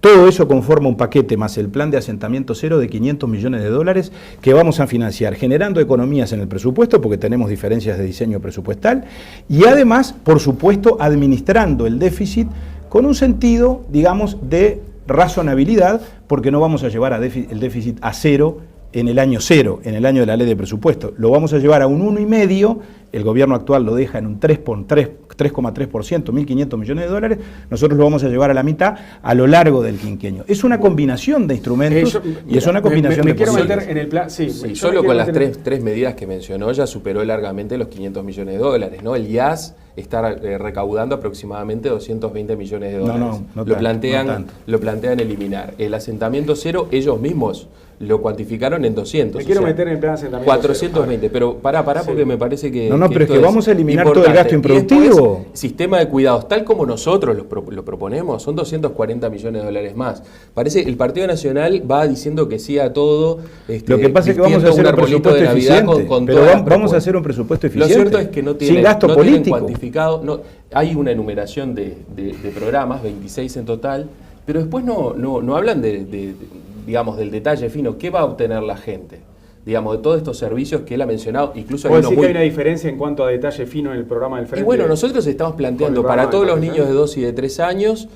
todo eso conforma un paquete más el plan de asentamiento cero de 500 millones de dólares que vamos a financiar, generando economías en el presupuesto, porque tenemos diferencias de diseño presupuestal, y además, por supuesto, administrando el déficit con un sentido, digamos, de razonabilidad, porque no vamos a llevar el déficit a cero, en el año de la ley de presupuesto. Lo vamos a llevar a un 1,5%, el gobierno actual lo deja en un 3,3%, 1.500 millones de dólares, nosotros lo vamos a llevar a la mitad a lo largo del quinquenio. Es una combinación de instrumentos y es una combinación de quiero posibles. meter en el plan, sí, solo con las tres medidas que mencionó ya superó largamente los 500 millones de dólares, ¿no? El IAS está recaudando aproximadamente 220 millones de dólares. Lo plantean eliminar. El asentamiento cero, ellos mismos lo cuantificaron en 200. Me quiero meter en el plan de asentamiento 420, cero. Pero pará, porque me parece que... Pero es que vamos a eliminar todo el gasto improductivo. Sistema de cuidados, tal como nosotros lo proponemos, son 240 millones de dólares más. Parece que el Partido Nacional va diciendo que sí a todo. Lo que pasa es que vamos a hacer un presupuesto eficiente, vamos a hacer un presupuesto eficiente. Lo cierto es que no tienen, sin gasto político. Cuantificado. No, hay una enumeración de programas, 26 en total, pero después no hablan digamos, del detalle fino. ¿Qué va a obtener la gente? Digamos, de todos estos servicios que él ha mencionado, incluso ¿Puedo decir que hay una diferencia en cuanto a detalle fino en el programa del Frente? Y bueno, nosotros estamos planteando para todos los niños de 2 y de 3 años,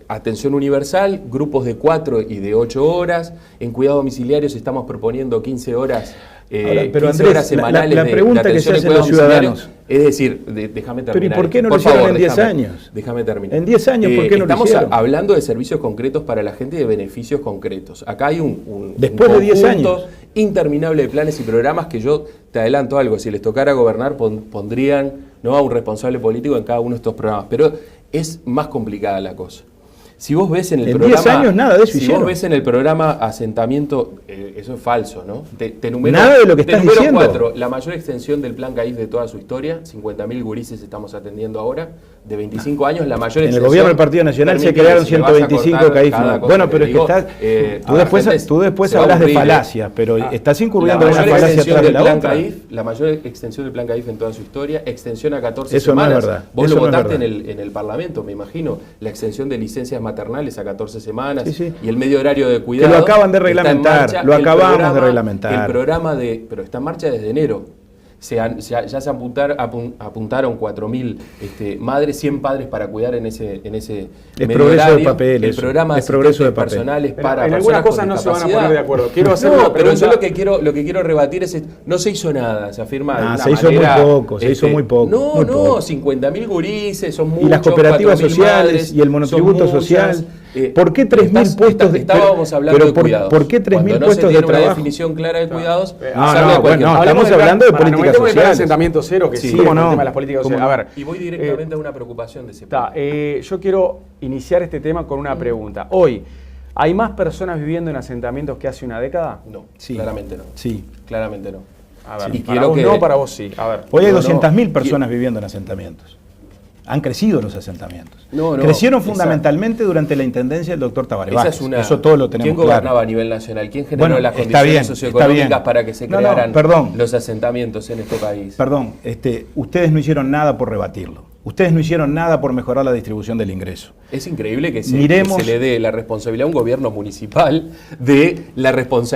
atención universal, grupos de 4 y de 8 horas, en cuidados domiciliarios estamos proponiendo 15 horas. Ahora, pero 15 Andrés, horas semanales la pregunta de que se atención hacen los ciudadanos. Es decir, déjame terminar. Pero ¿y por qué no lo hicieron en 10 años? Déjame terminar. En 10 años, ¿por qué no lo hicieron? Estamos hablando de servicios concretos para la gente y de beneficios concretos. Acá hay un después de 10 años interminable de planes y programas que yo te adelanto algo. Si les tocara gobernar, pondrían a un responsable político en cada uno de estos programas. Pero es más complicada la cosa. Si vos ves en el programa... 10 años nada de eso hicieron. Si vos ves en el programa asentamiento, eso es falso, ¿no? Nada de lo que estás diciendo. 4, la mayor extensión del plan CAIF de toda su historia, 50.000 gurises estamos atendiendo ahora, de 25 años, la mayor extensión... En el gobierno del Partido Nacional se crearon 125 CAIF. Bueno, pero es que tú después hablas de falacias, pero estás incurriendo en una falacia atrás de la otra. La mayor extensión del plan CAIF en toda su historia, extensión a 14 eso semanas. No es verdad. Vos lo votaste en el Parlamento, me imagino, la extensión de licencias maternales a 14 semanas Sí, sí. y el medio horario de cuidado. Que lo acaban de está en reglamentar, marcha. lo acabamos de reglamentar. El programa pero está en marcha desde enero. Ya se apuntaron 4.000 madres, 100 padres para cuidar en ese Es medio progreso de horario. papel El eso, programa de es progreso de asistentes papel. personales para En personas algunas con cosas no se van a discapacidad. poner de acuerdo. Quiero hacer No, una pero yo pregunta. lo que quiero rebatir es no se hizo nada, se afirma de una Se hizo manera, muy poco, se hizo muy poco. No, muy no, poco. 50.000 gurises, son muchos. Y las cooperativas 4.000 sociales madres, y el monotributo son social. muchas. ¿Por qué 3.000 puestos de Estábamos hablando pero de cuidados. ¿por qué 3.000 Cuando puestos no se de tiene una trabajo? definición clara de cuidados, No, sale no, de cualquier bueno, manera. estamos hablando de políticas Nos metemos en el sociales. asentamiento cero, que Sí, sí, cómo con el no. tema de las políticas sociales. A ver, Y voy directamente a una preocupación de ese punto. yo quiero iniciar este tema con una pregunta. Hoy, ¿hay más personas viviendo en asentamientos que hace una década? No, Sí. claramente no. Sí. Claramente no. A ver, Y para quiero vos que- no, para vos sí. A ver. Hoy hay No, 200.000 personas viviendo en asentamientos. Han crecido los asentamientos. No, Crecieron esa- fundamentalmente durante la intendencia del doctor Tabaré Esa Vázquez. es una. Eso todo lo tenemos ¿Quién gobernaba claro. a nivel nacional? ¿Quién generó Bueno, las está condiciones bien, socioeconómicas está bien. para que se No, crearan perdón. los asentamientos en este país? Perdón, ustedes no hicieron nada por rebatirlo. Ustedes no hicieron nada por mejorar la distribución del ingreso. Es increíble que se Miremos- le dé la responsabilidad a un gobierno municipal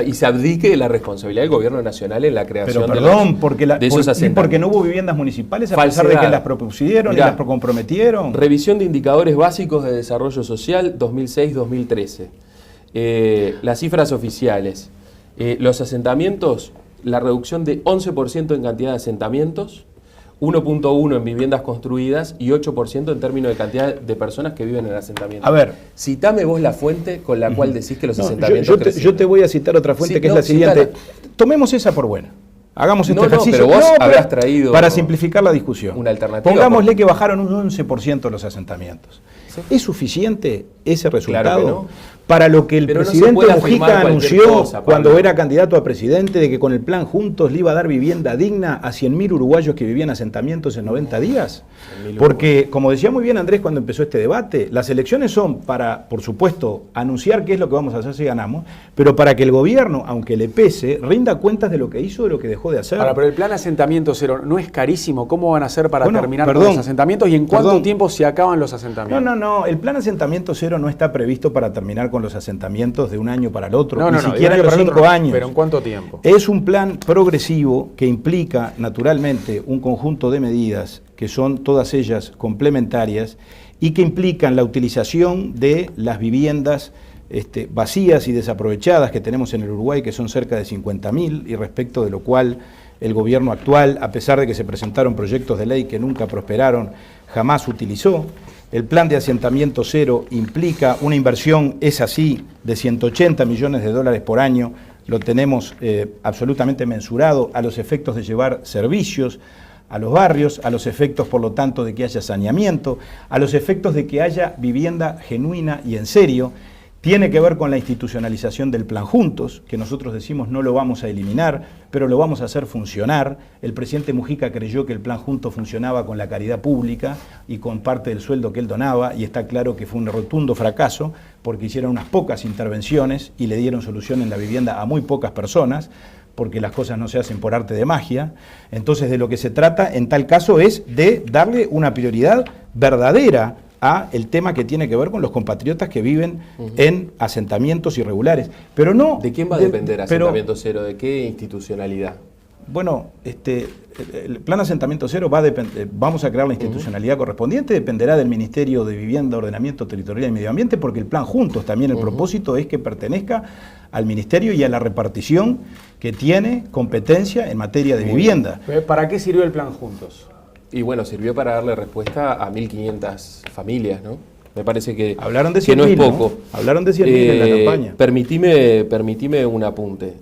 y se abdique de la responsabilidad del gobierno nacional en la creación Pero perdón, de porque, esos y asentamientos. porque no hubo viviendas municipales a pesar de Falsedad. que las propusieron Mirá, y las comprometieron. Revisión de indicadores básicos de desarrollo social 2006-2013. Las cifras oficiales. Los asentamientos, la reducción de 11% en cantidad de asentamientos, 1.1 en viviendas construidas y 8% en términos de cantidad de personas que viven en asentamientos. A ver. Citame vos la fuente con la cual decís que los No, asentamientos yo te crecieron. voy a citar otra fuente Sí, que no, es la siguiente. citala. Tomemos esa por buena. Hagamos este No, no, ejercicio. pero vos pero habrás traído para simplificar la discusión. una alternativa, Pongámosle porque- que bajaron un 11% los asentamientos. Sí. ¿Es suficiente ese resultado Claro que no. para lo que el Pero no se presidente puede afirmar Mujica cualquier anunció cosa, Pablo. cuando era candidato a presidente de que con el plan Juntos le iba a dar vivienda digna a 100.000 uruguayos que vivían en asentamientos en 90 días? 100.000 Porque, como decía muy bien Andrés cuando empezó este debate, las elecciones son para, por supuesto, anunciar qué es lo que vamos a hacer si ganamos, pero para que el gobierno, aunque le pese, rinda cuentas de lo que hizo, de lo que dejó de hacer. Ahora, pero el plan asentamiento cero no es carísimo. ¿Cómo van a hacer para Bueno, terminar perdón, con los asentamientos y en cuánto perdón. tiempo se acaban los asentamientos? No, el plan asentamiento cero no está previsto para terminar con los asentamientos de un año para el otro, No, ni no, siquiera de en un los año para el 5 otro, años. ¿Pero en cuánto tiempo? Es un plan progresivo que implica, naturalmente, un conjunto de medidas que son todas ellas complementarias y que implican la utilización de las viviendas vacías y desaprovechadas que tenemos en el Uruguay, que son cerca de 50.000, y respecto de lo cual el gobierno actual, a pesar de que se presentaron proyectos de ley que nunca prosperaron, jamás utilizó. El plan de asentamiento cero implica una inversión, es así, de 180 millones de dólares por año, lo tenemos absolutamente mensurado a los efectos de llevar servicios a los barrios, a los efectos, por lo tanto, de que haya saneamiento, a los efectos de que haya vivienda genuina y en serio. Tiene que ver con la institucionalización del plan Juntos, que nosotros decimos no lo vamos a eliminar, pero lo vamos a hacer funcionar. El presidente Mujica creyó que el plan Juntos funcionaba con la caridad pública y con parte del sueldo que él donaba, y está claro que fue un rotundo fracaso, porque hicieron unas pocas intervenciones y le dieron solución en la vivienda a muy pocas personas, porque las cosas no se hacen por arte de magia. Entonces, de lo que se trata en tal caso es de darle una prioridad verdadera a el tema que tiene que ver con los compatriotas que viven en asentamientos irregulares. Pero no... ¿De quién va a depender asentamiento cero? ¿De qué institucionalidad? Bueno, el plan asentamiento cero va a depender, vamos a crear la institucionalidad correspondiente, dependerá del Ministerio de Vivienda, Ordenamiento Territorial y Medio Ambiente, porque el plan Juntos también el propósito es que pertenezca al Ministerio y a la repartición que tiene competencia en materia de vivienda. ¿Para qué sirvió el plan Juntos? Y bueno, sirvió para darle respuesta a 1.500 familias, ¿no? Me parece que, Hablaron de que no 100.000, es poco. ¿no? Hablaron de 100.000 en la campaña. Permitime un apunte.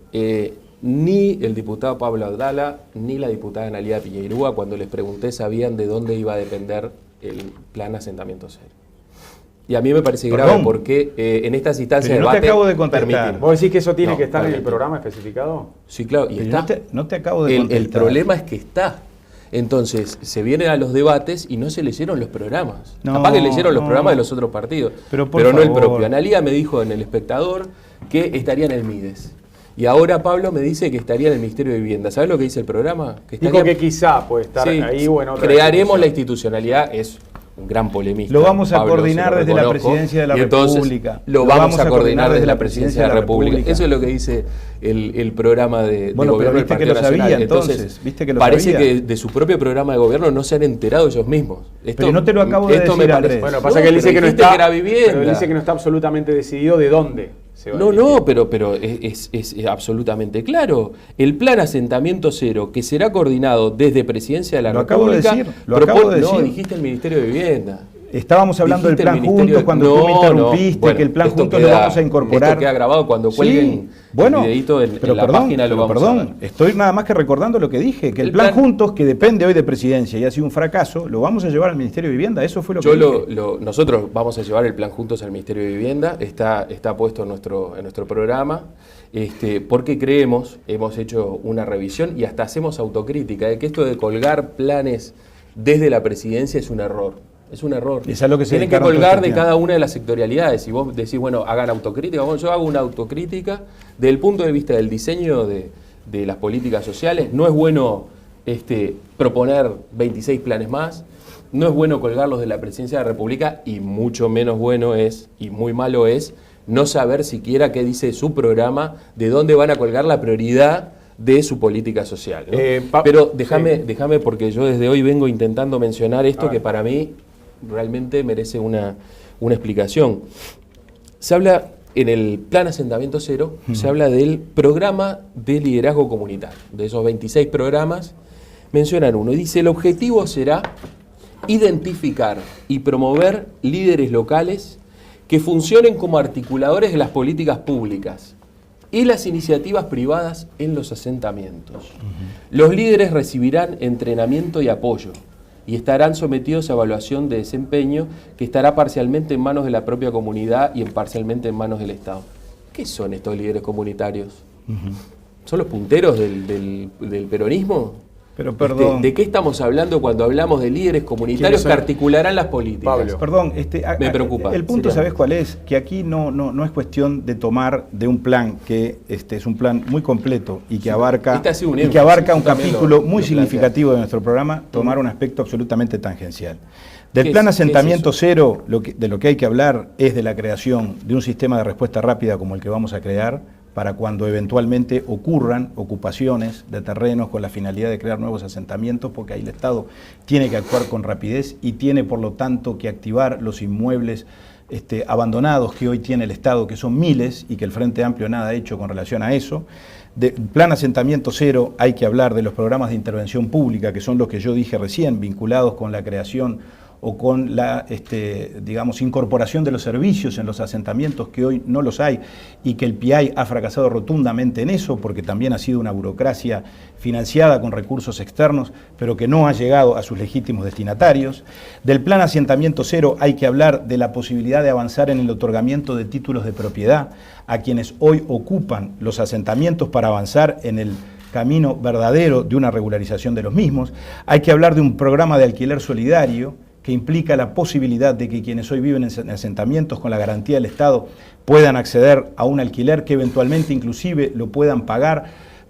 Ni el diputado Pablo Abdala, ni la diputada Analía Piñeirúa, cuando les pregunté, sabían de dónde iba a depender el plan asentamiento cero. Y a mí me parece grave porque en estas instancias de Pero no te debate... acabo de contestar. permitime. ¿Vos decís que eso tiene No, que estar en el permitime. programa especificado? Sí, claro, y Pero está. no te acabo de El contestar. problema es que está. Entonces, se vienen a los debates y no se leyeron los programas. No, Capaz que leyeron los no. programas de los otros partidos, Pero por no el favor. propio. Analía me dijo en El Espectador que estaría en el MIDES. Y ahora Pablo me dice que estaría en el Ministerio de Vivienda. ¿Sabes lo que dice el programa? Que Dijo que quizá puede estar Sí, ahí o en otra crearemos la institución. institucionalidad, es un gran polemista. Lo vamos a Pablo, coordinar desde la Presidencia de la República. Lo vamos a coordinar desde la Presidencia de la República. Eso es lo que dice el programa de gobierno del Partido que lo Nacional. sabía, entonces, viste que lo parece sabía. que de su propio programa de gobierno no se han enterado ellos mismos. Pero no te lo acabo de decir, Andrés. Bueno, pasa que él dice que no está, pero él dice que no está absolutamente decidido de dónde se va a No, pero es absolutamente claro. El plan Asentamiento Cero, que será coordinado desde Presidencia de la República. Lo acabo de decir. No, dijiste el Ministerio de Vivienda. Estábamos hablando del plan juntos cuando tú me interrumpiste, bueno, que el plan juntos lo vamos a incorporar. Esto queda grabado cuando cuelguen el videito en la página, lo vamos a ver. Estoy nada más que recordando lo que dije, que el plan juntos, que depende hoy de Presidencia y ha sido un fracaso, lo vamos a llevar al Ministerio de Vivienda, eso fue lo que dije. Nosotros vamos a llevar el plan juntos al Ministerio de Vivienda, está puesto en nuestro programa, porque creemos, hemos hecho una revisión y hasta hacemos autocrítica de que esto de colgar planes desde la Presidencia es un error. Es un error. Es lo que tienen que colgar de cada una de las sectorialidades. Si vos decís, bueno, hagan autocrítica, bueno, yo hago una autocrítica desde el punto de vista del diseño de las políticas sociales. No es bueno proponer 26 planes más, no es bueno colgarlos de la Presidencia de la República y mucho menos bueno es, y muy malo es, no saber siquiera qué dice su programa, de dónde van a colgar la prioridad de su política social, ¿no? Pero déjame, porque yo desde hoy vengo intentando mencionar esto que para mí realmente merece una explicación. Se habla, en el Plan Asentamiento Cero, se habla del programa de liderazgo comunitario. De esos 26 programas, mencionan uno y dice: el objetivo será identificar y promover líderes locales que funcionen como articuladores de las políticas públicas y las iniciativas privadas en los asentamientos. Los líderes recibirán entrenamiento y apoyo y estarán sometidos a evaluación de desempeño que estará parcialmente en manos de la propia comunidad y parcialmente en manos del Estado. ¿Qué son estos líderes comunitarios? ¿Son los punteros del peronismo? Pero perdón. ¿De qué estamos hablando cuando hablamos de líderes comunitarios que articularán las políticas? Pablo. Perdón, me preocupa. El punto, ¿sabés cuál es? Que aquí no es cuestión de tomar de un plan que es un plan muy completo y que abarca, un capítulo muy significativo de nuestro programa, tomar un aspecto absolutamente tangencial. Del plan Asentamiento Cero, de lo que hay que hablar es de la creación de un sistema de respuesta rápida como el que vamos a crear, para cuando eventualmente ocurran ocupaciones de terrenos con la finalidad de crear nuevos asentamientos, porque ahí el Estado tiene que actuar con rapidez y tiene, por lo tanto, que activar los inmuebles abandonados que hoy tiene el Estado, que son miles, y que el Frente Amplio nada ha hecho con relación a eso. Del Plan Asentamiento Cero hay que hablar de los programas de intervención pública, que son los que yo dije recién, vinculados con la creación o con la incorporación de los servicios en los asentamientos, que hoy no los hay, y que el PIAI ha fracasado rotundamente en eso, porque también ha sido una burocracia financiada con recursos externos, pero que no ha llegado a sus legítimos destinatarios. Del Plan Asentamiento Cero hay que hablar de la posibilidad de avanzar en el otorgamiento de títulos de propiedad a quienes hoy ocupan los asentamientos para avanzar en el camino verdadero de una regularización de los mismos. Hay que hablar de un programa de alquiler solidario que implica la posibilidad de que quienes hoy viven en asentamientos con la garantía del Estado puedan acceder a un alquiler que eventualmente inclusive lo puedan pagar,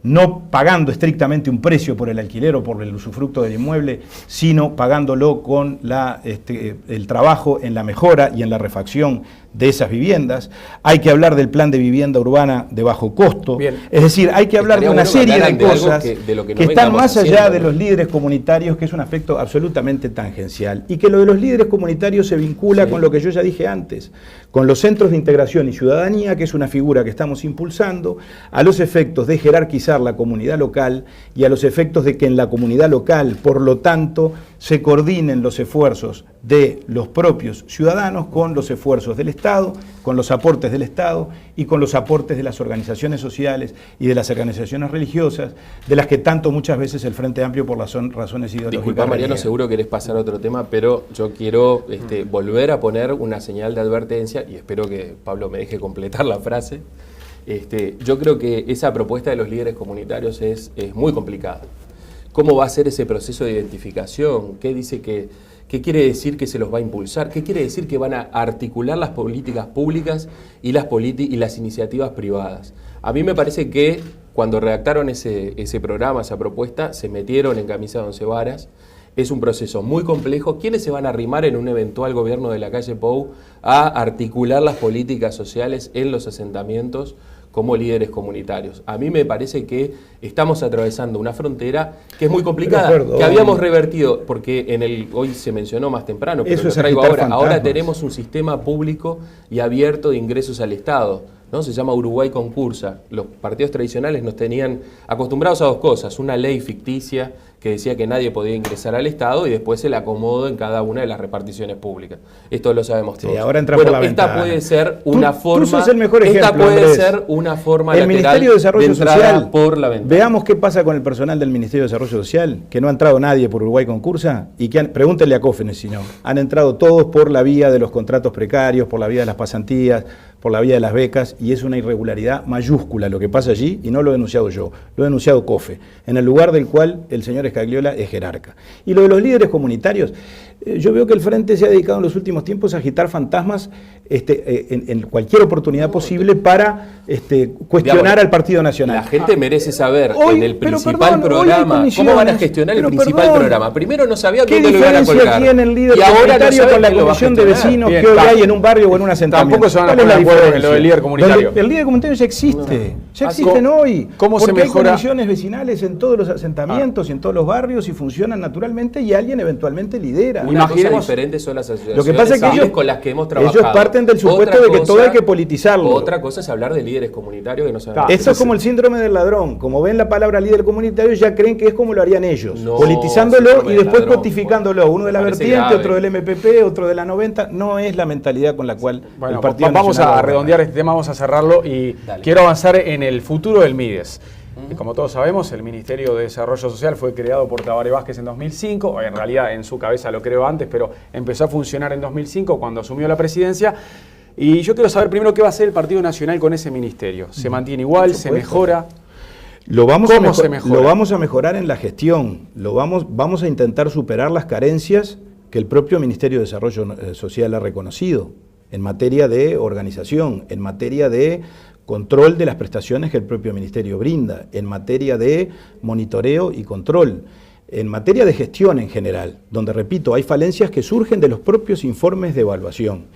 no pagando estrictamente un precio por el alquiler o por el usufructo del inmueble, sino pagándolo con el trabajo en la mejora y en la refacción de esas viviendas. Hay que hablar del plan de vivienda urbana de bajo costo. Bien. Es decir, hay que hablar de una serie de cosas que están más allá de los líderes comunitarios, que es un aspecto absolutamente tangencial. Y que lo de los líderes comunitarios se vincula con lo que yo ya dije antes, con los centros de integración y ciudadanía, que es una figura que estamos impulsando, a los efectos de jerarquizar la comunidad local y a los efectos de que en la comunidad local, por lo tanto, se coordinen los esfuerzos de los propios ciudadanos con los esfuerzos del Estado, con los aportes del Estado y con los aportes de las organizaciones sociales y de las organizaciones religiosas, de las que tanto muchas veces el Frente Amplio, por las razones ideológicas... Disculpa, Mariano, seguro querés pasar a otro tema, pero yo quiero volver a poner una señal de advertencia, y espero que Pablo me deje completar la frase. Yo creo que esa propuesta de los líderes comunitarios es muy complicada. ¿Cómo va a ser ese proceso de identificación? ¿Qué quiere decir que se los va a impulsar? ¿Qué quiere decir que van a articular las políticas públicas y las iniciativas privadas? A mí me parece que cuando redactaron ese programa, esa propuesta, se metieron en camisa de once varas Es un proceso muy complejo. ¿Quiénes se van a arrimar en un eventual gobierno de la calle Pou a articular las políticas sociales en los asentamientos como líderes comunitarios? A mí me parece que estamos atravesando una frontera que es muy complicada, que habíamos revertido, porque hoy se mencionó más temprano, pero lo traigo ahora. Ahora tenemos un sistema público y abierto de ingresos al Estado, ¿no? Se llama Uruguay Concursa. Los partidos tradicionales nos tenían acostumbrados a dos cosas: una ley ficticia que decía que nadie podía ingresar al Estado y después el acomodo en cada una de las reparticiones públicas. Esto lo sabemos todos. Ahora entra por la esta puede ser una forma. Tú sos el mejor ejemplo, esta puede Andrés. ser una forma el lateral Ministerio de Desarrollo Social por la ventana. Veamos qué pasa con el personal del Ministerio de Desarrollo Social, que no ha entrado nadie por Uruguay Concursa, y que pregúntenle a Cófenes si no. Han entrado todos por la vía de los contratos precarios, por la vía de las pasantías, por la vía de las becas, y es una irregularidad mayúscula lo que pasa allí, y no lo he denunciado yo, lo ha denunciado COFE, en el lugar del cual el señor Escagliola es jerarca. Y lo de los líderes comunitarios, yo veo que el Frente se ha dedicado en los últimos tiempos a agitar fantasmas en cualquier oportunidad posible para cuestionar al Partido Nacional. La gente merece saber hoy, en el principal programa cómo van a gestionar el principal programa. Primero no sabían dónde lo iban a colgar. ¿Qué diferencia tiene el líder comunitario con la comisión de vecinos que hoy hay en un barrio o en un asentamiento? Tampoco se van a poner de acuerdo en lo del líder comunitario. El líder comunitario ya existe, ya existen hoy. ¿Cómo se mejora? Hay comisiones vecinales en todos los asentamientos y en todos los barrios y funcionan naturalmente y alguien eventualmente lidera. Una cosa diferente son las asociaciones lo que pasa es que ellos, con las que hemos trabajado. Ellos parten del supuesto de que todo hay que politizarlo. Otra cosa es hablar de líderes comunitarios que no saben. Esto es como el síndrome del ladrón. Como ven la palabra líder comunitario, ya creen que es como lo harían ellos. No, politizándolo y después cotificándolo. Uno de la vertiente, vertiente, otro del MPP, otro de la 90. No es la mentalidad con la cual el Partido vamos a redondear este tema, vamos a cerrarlo y quiero avanzar en el futuro del MIDES. Como todos sabemos, el Ministerio de Desarrollo Social fue creado por Tabaré Vázquez en 2005, o en realidad en su cabeza lo creó antes, pero empezó a funcionar en 2005 cuando asumió la presidencia. Y yo quiero saber primero qué va a hacer el Partido Nacional con ese ministerio. ¿Se mantiene igual? ¿Se mejora? ¿Cómo se mejora? Lo vamos a mejorar en la gestión. Vamos a intentar superar las carencias que el propio Ministerio de Desarrollo Social ha reconocido en materia de organización, en materia de control de las prestaciones que el propio Ministerio brinda, en materia de monitoreo y control, en materia de gestión en general, donde, repito, hay falencias que surgen de los propios informes de evaluación.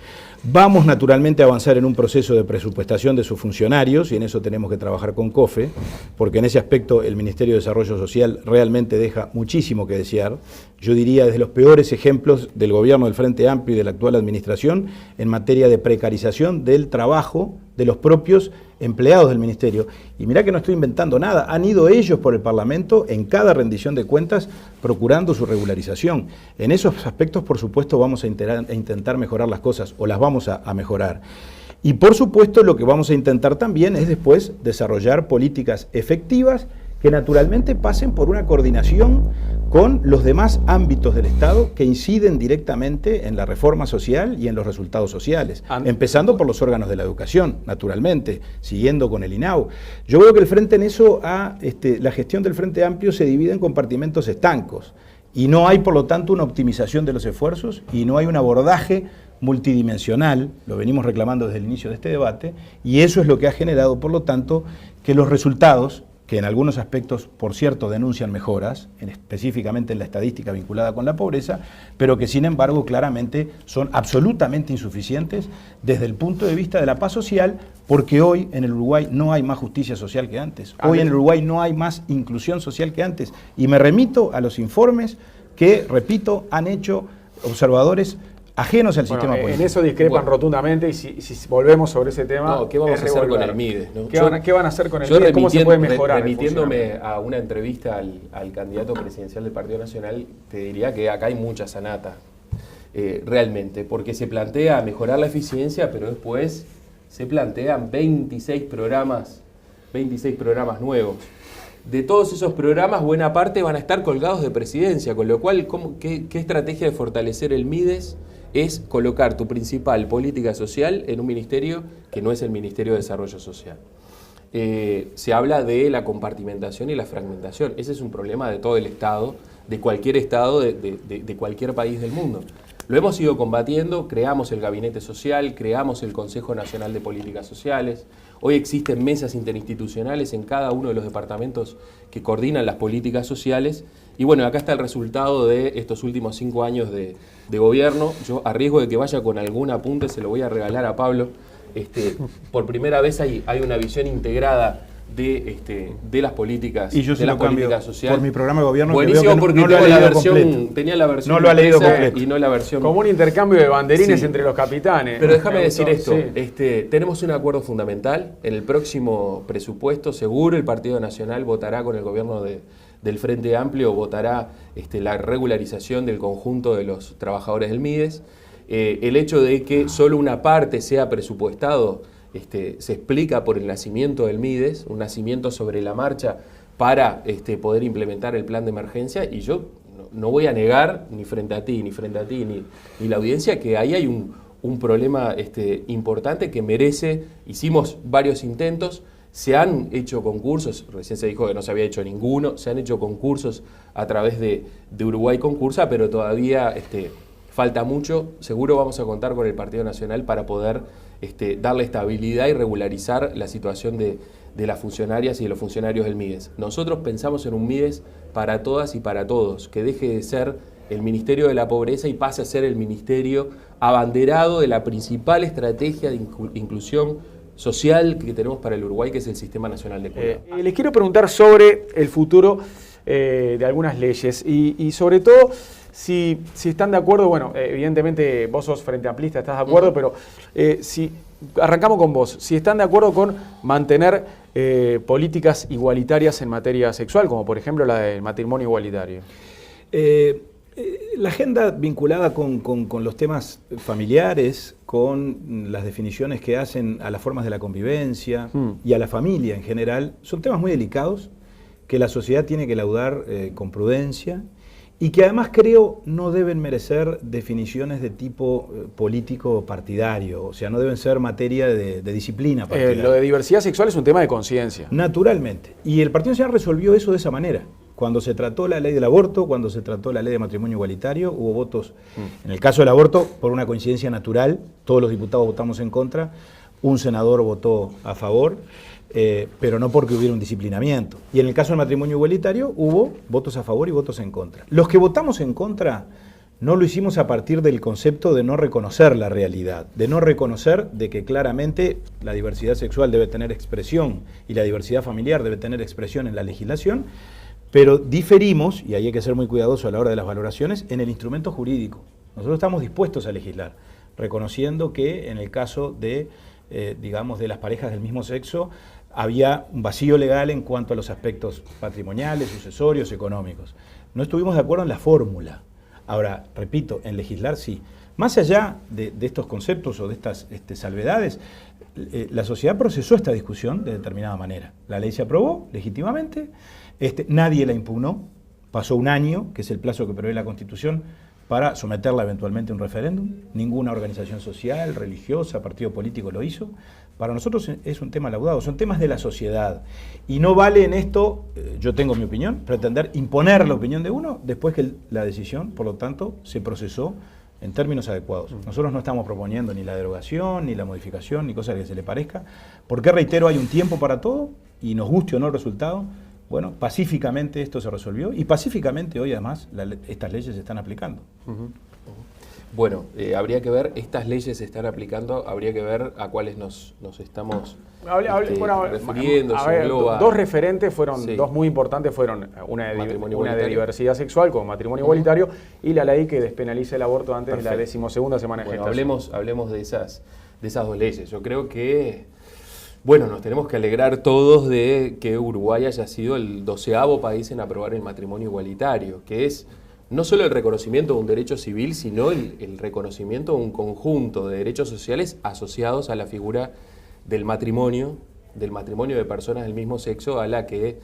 Vamos naturalmente a avanzar en un proceso de presupuestación de sus funcionarios y en eso tenemos que trabajar con COFE, porque en ese aspecto el Ministerio de Desarrollo Social realmente deja muchísimo que desear. Yo diría desde los peores ejemplos del gobierno del Frente Amplio y de la actual administración en materia de precarización del trabajo de los propios empleados del Ministerio. Y mirá que no estoy inventando nada, han ido ellos por el Parlamento en cada rendición de cuentas procurando su regularización. En esos aspectos, por supuesto, vamos a intentar mejorar las cosas, o las vamos a mejorar. Y por supuesto, lo que vamos a intentar también es después desarrollar políticas efectivas que naturalmente pasen por una coordinación con los demás ámbitos del Estado que inciden directamente en la reforma social y en los resultados sociales, empezando por los órganos de la educación, naturalmente, siguiendo con el INAU. Yo veo que el Frente en eso, la gestión del Frente Amplio se divide en compartimentos estancos y no hay, por lo tanto, una optimización de los esfuerzos y no hay un abordaje multidimensional, lo venimos reclamando desde el inicio de este debate, y eso es lo que ha generado, por lo tanto, que los resultados, que en algunos aspectos, por cierto, denuncian mejoras, específicamente en la estadística vinculada con la pobreza, pero que sin embargo claramente son absolutamente insuficientes desde el punto de vista de la paz social, porque hoy en el Uruguay no hay más justicia social que antes, hoy en el Uruguay no hay más inclusión social que antes, y me remito a los informes que, repito, han hecho observadores ajenos al sistema político. En eso discrepan rotundamente y si volvemos sobre ese tema... ¿Qué vamos a hacer con el MIDES? ¿No? ¿Qué van a hacer con el MIDES? ¿Cómo se puede mejorar? Remitiéndome a una entrevista al candidato presidencial del Partido Nacional, te diría que acá hay mucha sanata, realmente, porque se plantea mejorar la eficiencia, pero después se plantean 26 programas nuevos. De todos esos programas, buena parte van a estar colgados de presidencia, con lo cual, ¿qué estrategia de fortalecer el MIDES es colocar tu principal política social en un ministerio que no es el Ministerio de Desarrollo Social? Se habla de la compartimentación y la fragmentación. Ese es un problema de todo el Estado, de cualquier Estado, de cualquier país del mundo. Lo hemos ido combatiendo, creamos el Gabinete Social, creamos el Consejo Nacional de Políticas Sociales. Hoy existen mesas interinstitucionales en cada uno de los departamentos que coordinan las políticas sociales. Y bueno, acá está el resultado de estos últimos 5 años de gobierno. Yo, a riesgo de que vaya con algún apunte, se lo voy a regalar a Pablo. Por primera vez hay una visión integrada de las políticas, y yo de las políticas sociales. Por mi programa de gobierno. Buenísimo, porque no tenía la versión no lo ha leído completo. Y no la versión. Como un intercambio de banderines entre los capitanes. Pero déjame decir esto, sí. Tenemos un acuerdo fundamental. En el próximo presupuesto, seguro el Partido Nacional votará con el gobierno del Frente Amplio, votará la regularización del conjunto de los trabajadores del MIDES. El hecho de que solo una parte sea presupuestado se explica por el nacimiento del MIDES, un nacimiento sobre la marcha para poder implementar el plan de emergencia, y yo no voy a negar, ni frente a ti, ni la audiencia, que ahí hay un problema importante que merece. Hicimos varios intentos, se han hecho concursos, recién se dijo que no se había hecho ninguno, se han hecho concursos a través de Uruguay Concursa, pero todavía falta mucho. Seguro vamos a contar con el Partido Nacional para poder darle estabilidad y regularizar la situación de las funcionarias y de los funcionarios del MIDES. Nosotros pensamos en un MIDES para todas y para todos, que deje de ser el Ministerio de la Pobreza y pase a ser el ministerio abanderado de la principal estrategia de inclusión social que tenemos para el Uruguay, que es el Sistema Nacional de Cuidado. Les quiero preguntar sobre el futuro de algunas leyes y sobre todo si están de acuerdo. Bueno, evidentemente vos sos frente amplista, estás de acuerdo, pero si arrancamos con vos, si están de acuerdo con mantener políticas igualitarias en materia sexual, como por ejemplo la del matrimonio igualitario. La agenda vinculada con los temas familiares, con las definiciones que hacen a las formas de la convivencia y a la familia en general, son temas muy delicados que la sociedad tiene que laudar con prudencia y que además creo no deben merecer definiciones de tipo político partidario, o sea, no deben ser materia de disciplina partidaria. Lo de diversidad sexual es un tema de conciencia. Naturalmente. Y el Partido Nacional resolvió eso de esa manera. Cuando se trató la ley del aborto, cuando se trató la ley de matrimonio igualitario, hubo votos, en el caso del aborto, por una coincidencia natural, todos los diputados votamos en contra, un senador votó a favor, pero no porque hubiera un disciplinamiento. Y en el caso del matrimonio igualitario hubo votos a favor y votos en contra. Los que votamos en contra no lo hicimos a partir del concepto de no reconocer la realidad, de no reconocer de que claramente la diversidad sexual debe tener expresión y la diversidad familiar debe tener expresión en la legislación, pero diferimos, y ahí hay que ser muy cuidadoso a la hora de las valoraciones, en el instrumento jurídico. Nosotros estamos dispuestos a legislar, reconociendo que en el caso de, digamos, de las parejas del mismo sexo, había un vacío legal en cuanto a los aspectos patrimoniales, sucesorios, económicos. No estuvimos de acuerdo en la fórmula. Ahora, repito, en legislar sí. Más allá de estos conceptos o de estas salvedades, la sociedad procesó esta discusión de determinada manera. La ley se aprobó legítimamente, nadie la impugnó, pasó un año, que es el plazo que prevé la Constitución, para someterla eventualmente a un referéndum. Ninguna organización social, religiosa, partido político lo hizo. Para nosotros es un tema laudado, son temas de la sociedad. Y no vale en esto, yo tengo mi opinión, pretender imponer la opinión de uno después que la decisión, por lo tanto, se procesó en términos adecuados. Nosotros no estamos proponiendo ni la derogación, ni la modificación, ni cosa que se le parezca, porque, reitero, hay un tiempo para todo y nos guste o no el resultado. Bueno, pacíficamente esto se resolvió y pacíficamente hoy además estas leyes se están aplicando. Bueno, habría que ver, estas leyes se están aplicando, habría que ver a cuáles nos estamos refiriendo. A ver, dos referentes fueron, dos muy importantes fueron una de diversidad sexual como matrimonio igualitario y la ley que despenaliza el aborto antes de la 12ª semana de gestación. Hablemos de esas dos leyes. Yo creo que, bueno, nos tenemos que alegrar todos de que Uruguay haya sido el 12º país en aprobar el matrimonio igualitario, que es no solo el reconocimiento de un derecho civil, sino el reconocimiento de un conjunto de derechos sociales asociados a la figura del matrimonio de personas del mismo sexo, a la que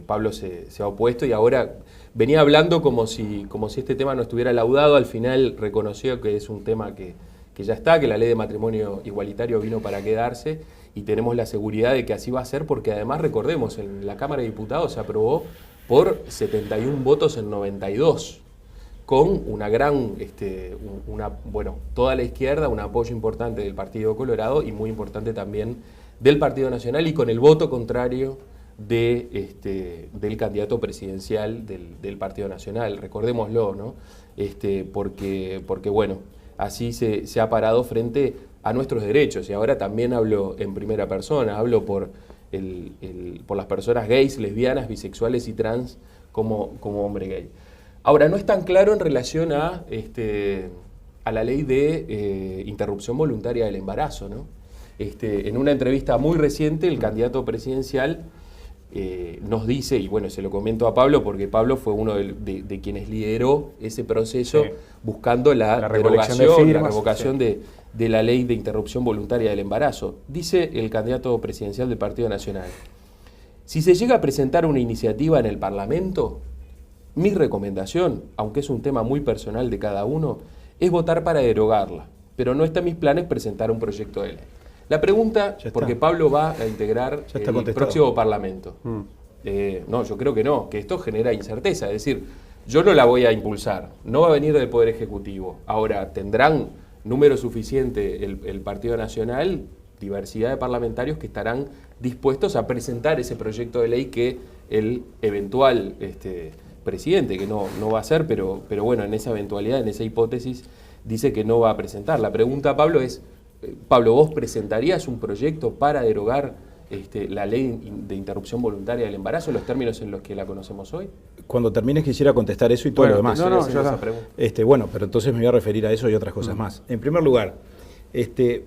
Pablo se ha opuesto, y ahora venía hablando como si este tema no estuviera laudado. Al final reconoció que es un tema que ya está, que la ley de matrimonio igualitario vino para quedarse, y tenemos la seguridad de que así va a ser, porque además, recordemos, en la Cámara de Diputados se aprobó por 71 votos en 92. con una gran, bueno, toda la izquierda, un apoyo importante del Partido Colorado y muy importante también del Partido Nacional, y con el voto contrario del candidato presidencial del Partido Nacional, recordémoslo, ¿no? Porque bueno, así se ha parado frente a nuestros derechos, y ahora también hablo en primera persona, hablo por las personas gays, lesbianas, bisexuales y trans como hombre gay. Ahora, no es tan claro en relación a la ley de interrupción voluntaria del embarazo, ¿no? En una entrevista muy reciente, el candidato presidencial nos dice, y bueno, se lo comento a Pablo porque Pablo fue uno de quienes lideró ese proceso, sí, buscando la revocación sí, de la ley de interrupción voluntaria del embarazo. Dice el candidato presidencial del Partido Nacional: si se llega a presentar una iniciativa en el Parlamento, mi recomendación, aunque es un tema muy personal de cada uno, es votar para derogarla, pero no está en mis planes presentar un proyecto de ley. La pregunta, porque Pablo va a integrar el próximo Parlamento. No, yo creo que no, que esto genera incerteza. Es decir, yo no la voy a impulsar, no va a venir del Poder Ejecutivo. Ahora, tendrán número suficiente el Partido Nacional, diversidad de parlamentarios que estarán dispuestos a presentar ese proyecto de ley que el eventual presidente, que no va a ser, pero bueno, en esa eventualidad, en esa hipótesis, dice que no va a presentar. La pregunta, Pablo, es: Pablo, ¿vos presentarías un proyecto para derogar la ley de interrupción voluntaria del embarazo en los términos en los que la conocemos hoy? Cuando termines quisiera contestar eso y todo lo demás. Bueno, pero entonces me voy a referir a eso y otras cosas más. En primer lugar,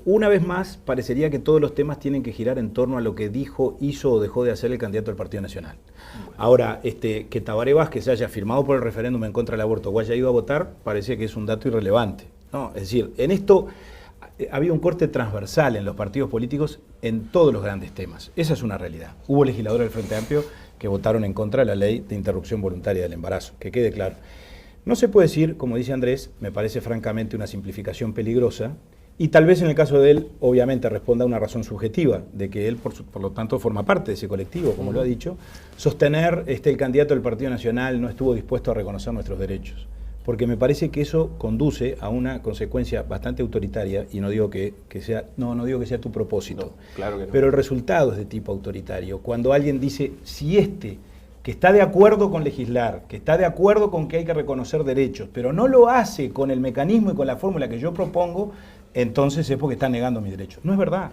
una vez más parecería que todos los temas tienen que girar en torno a lo que dijo, hizo o dejó de hacer el candidato del Partido Nacional. Ahora, que Tabaré Vázquez haya firmado por el referéndum en contra del aborto o haya ido a votar, parece que es un dato irrelevante, ¿no? Es decir, en esto había un corte transversal en los partidos políticos en todos los grandes temas. Esa es una realidad. Hubo legisladores del Frente Amplio que votaron en contra de la ley de interrupción voluntaria del embarazo, que quede claro. No se puede decir, como dice Andrés, me parece francamente una simplificación peligrosa, y tal vez en el caso de él, obviamente responda a una razón subjetiva, de que él, por lo tanto, forma parte de ese colectivo, como lo ha dicho, sostener el candidato del Partido Nacional no estuvo dispuesto a reconocer nuestros derechos. Porque me parece que eso conduce a una consecuencia bastante autoritaria, y no digo que sea tu propósito, no, claro que no. Pero el resultado es de tipo autoritario. Cuando alguien dice, si que está de acuerdo con legislar, que está de acuerdo con que hay que reconocer derechos, pero no lo hace con el mecanismo y con la fórmula que yo propongo, entonces es porque está negando mis derechos. No es verdad.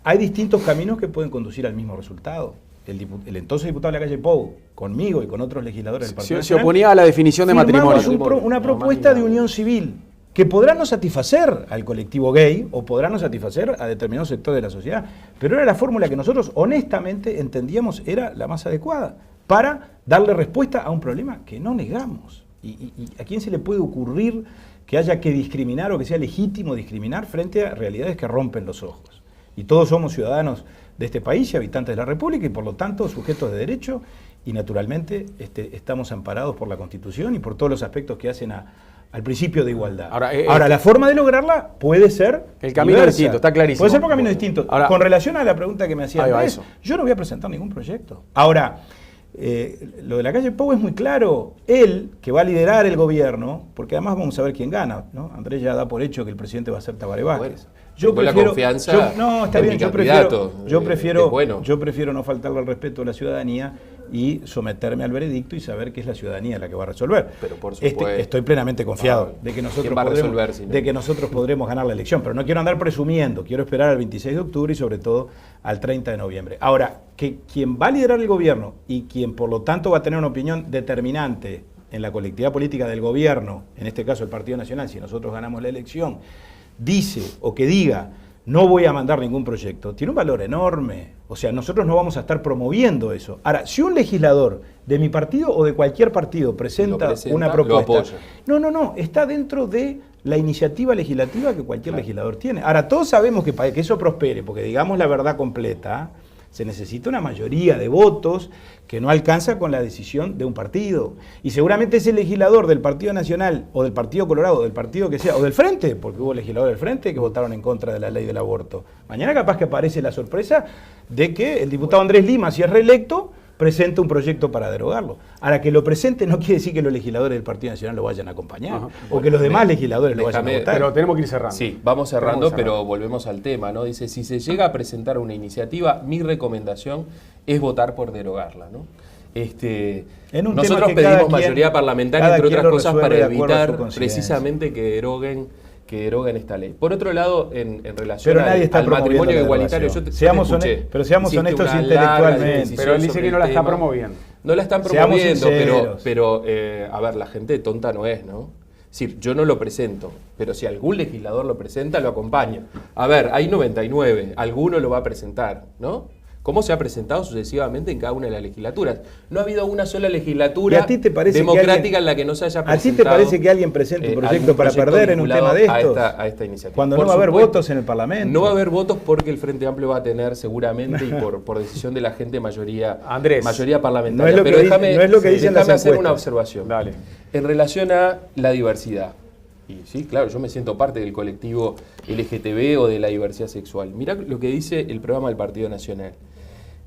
Hay distintos caminos que pueden conducir al mismo resultado. El entonces diputado de la calle Pou, conmigo y con otros legisladores del Partido Nacional, se oponía a la definición de matrimonio. Una propuesta de unión civil que podrá no satisfacer al colectivo gay o podrá no satisfacer a determinados sectores de la sociedad, pero era la fórmula que nosotros honestamente entendíamos era la más adecuada para darle respuesta a un problema que no negamos. ¿Y a quién se le puede ocurrir que haya que discriminar o que sea legítimo discriminar frente a realidades que rompen los ojos? Y todos somos ciudadanos de este país y habitantes de la República y por lo tanto sujetos de derecho, y naturalmente estamos amparados por la Constitución y por todos los aspectos que hacen al principio de igualdad. Ahora, la forma de lograrla puede ser el camino diversa. distinto, está clarísimo. Puede ser por caminos distintos. Ahora, con relación a la pregunta que me hacía Andrés, yo no voy a presentar ningún proyecto. Ahora, lo de la calle Pou es muy claro. Él, que va a liderar el gobierno, porque además vamos a ver quién gana, ¿no? Andrés ya da por hecho que el presidente va a ser Tabaré Vázquez. Yo prefiero, la confianza yo prefiero no faltarle al respeto a la ciudadanía y someterme al veredicto y saber que es la ciudadanía la que va a resolver. Pero por supuesto, estoy plenamente confiado de que nosotros podremos ganar la elección, pero no quiero andar presumiendo, quiero esperar al 26 de octubre y sobre todo al 30 de noviembre. Ahora, que quien va a liderar el gobierno y quien por lo tanto va a tener una opinión determinante en la colectividad política del gobierno, en este caso el Partido Nacional, si nosotros ganamos la elección, dice o que diga, no voy a mandar ningún proyecto, tiene un valor enorme. O sea, nosotros no vamos a estar promoviendo eso. Ahora, si un legislador de mi partido o de cualquier partido presenta una propuesta, no, está dentro de la iniciativa legislativa que cualquier legislador tiene. Ahora, todos sabemos que para que eso prospere, porque digamos la verdad completa, se necesita una mayoría de votos que no alcanza con la decisión de un partido. Y seguramente ese legislador del Partido Nacional o del Partido Colorado, o del partido que sea, o del Frente, porque hubo legisladores del Frente que votaron en contra de la ley del aborto. Mañana capaz que aparece la sorpresa de que el diputado Andrés Lima, si es reelecto, presenta un proyecto para derogarlo. Ahora, que lo presente no quiere decir que los legisladores del Partido Nacional lo vayan a acompañar, o que los demás legisladores lo vayan a votar. Pero tenemos que ir cerrando. Sí, vamos cerrando, pero volvemos al tema, ¿no? Dice, si se llega a presentar una iniciativa, mi recomendación es votar por derogarla, ¿no? Nosotros pedimos mayoría parlamentaria, entre otras cosas, para evitar precisamente que deroguen esta ley. Por otro lado, en relación al matrimonio igualitario, pero seamos honestos intelectualmente. Pero él dice que no la está promoviendo. No la están promoviendo, pero a ver, la gente tonta no es, ¿no? Es decir, yo no lo presento, pero si algún legislador lo presenta, lo acompaña. A ver, hay 99, alguno lo va a presentar, ¿no? ¿Cómo se ha presentado sucesivamente en cada una de las legislaturas? No ha habido una sola legislatura democrática en la que no se haya presentado. ¿A ti te parece que alguien presente un proyecto para perder en un tema de estos? A esta iniciativa. Cuando no va a haber votos en el Parlamento. No va a haber votos porque el Frente Amplio va a tener seguramente, y por decisión de la gente, mayoría parlamentaria. No es lo que dicen las encuestas. Déjame hacer una observación. Dale. En relación a la diversidad. Y sí, claro, yo me siento parte del colectivo LGTB o de la diversidad sexual. Mirá lo que dice el programa del Partido Nacional.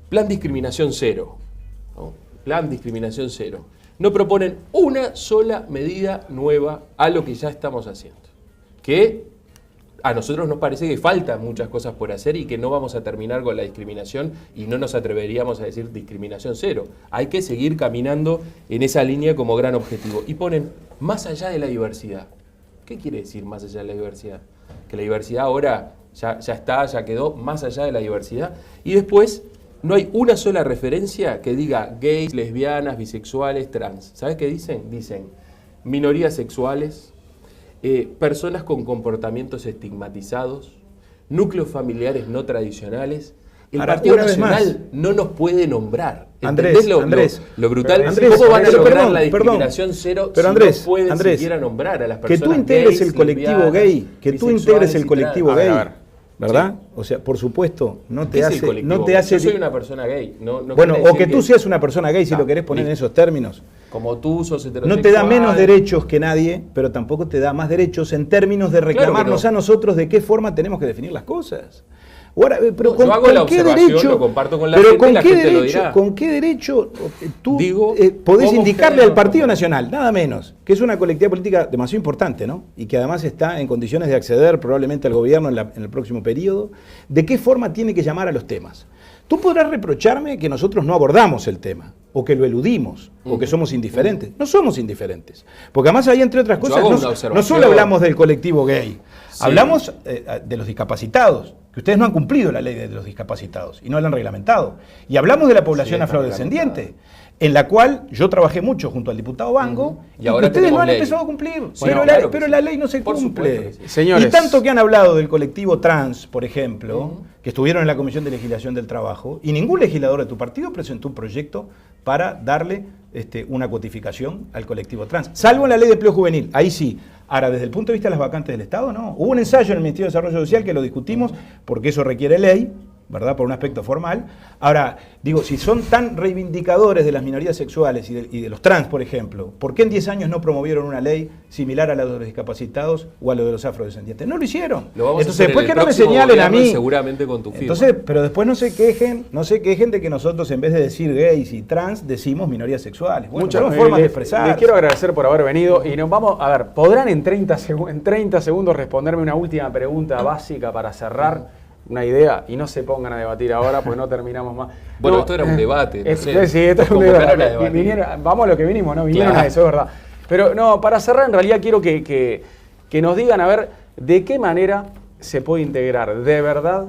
Plan discriminación cero. ¿No? Plan discriminación cero. No proponen una sola medida nueva a lo que ya estamos haciendo. Que a nosotros nos parece que faltan muchas cosas por hacer y que no vamos a terminar con la discriminación y no nos atreveríamos a decir discriminación cero. Hay que seguir caminando en esa línea como gran objetivo. Y ponen más allá de la diversidad. ¿Qué quiere decir más allá de la diversidad? Que la diversidad ahora ya quedó más allá de la diversidad. Y después no hay una sola referencia que diga gays, lesbianas, bisexuales, trans. ¿Sabes qué dicen? Dicen minorías sexuales, personas con comportamientos estigmatizados, núcleos familiares no tradicionales. El Partido Nacional no nos puede nombrar. Andrés, lo brutal? Andrés, ¿cómo van a lograr la discriminación cero si no pueden siquiera nombrar a las personas que tú integres el colectivo gay, A ver. ¿Verdad? Sí. O sea, por supuesto, no te ¿Qué hace... es el colectivo? Yo soy una persona gay. Bueno, o que tú seas una persona gay, si lo querés poner en esos términos. Como tú sos heterosexual. No te da menos derechos que nadie, pero tampoco te da más derechos en términos de reclamarnos a nosotros de qué forma tenemos que definir las cosas. Ahora, pero yo hago la observación, lo comparto con la gente, la gente lo dirá. ¿Con qué derecho tú podés indicarle al Partido Nacional, nada menos, que es una colectividad política demasiado importante, ¿no? Y que además está en condiciones de acceder probablemente al gobierno en el próximo periodo, de qué forma tiene que llamar a los temas? Tú podrás reprocharme que nosotros no abordamos el tema, o que lo eludimos, o que somos indiferentes. No somos indiferentes, porque además ahí, entre otras cosas, no solo hablamos del colectivo gay, hablamos de los discapacitados, que ustedes no han cumplido la ley de los discapacitados y no la han reglamentado. Y hablamos de la población afrodescendiente, en la cual yo trabajé mucho junto al diputado Bango, y ahora ustedes no han empezado a cumplir. Pero la ley no se cumple. Señores. Y tanto que han hablado del colectivo trans, por ejemplo, que estuvieron en la Comisión de Legislación del Trabajo, y ningún legislador de tu partido presentó un proyecto para darle una codificación al colectivo trans, salvo en la ley de empleo juvenil, ahí sí. Ahora, desde el punto de vista de las vacantes del Estado, no. Hubo un ensayo en el Ministerio de Desarrollo Social que lo discutimos porque eso requiere ley, ¿verdad? Por un aspecto formal. Ahora, digo, si son tan reivindicadores de las minorías sexuales y de los trans, por ejemplo, ¿por qué en 10 años no promovieron una ley similar a la de los discapacitados o a la de los afrodescendientes? No lo hicieron. Entonces, después que no me señalen a mí. Seguramente con tu firma. Entonces, pero después no se quejen de que nosotros, en vez de decir gays y trans, decimos minorías sexuales. Bueno, muchas formas de expresar. Les quiero agradecer por haber venido y nos vamos a ver, ¿podrán en 30 segundos responderme una última pregunta básica para cerrar? Una idea, y no se pongan a debatir ahora porque no terminamos más. Bueno, esto era un debate. Sí, esto es un debate. Vamos a lo que vinimos, ¿no? Vinieron a eso, es verdad. Pero no, para cerrar, en realidad quiero que nos digan, a ver, de qué manera se puede integrar de verdad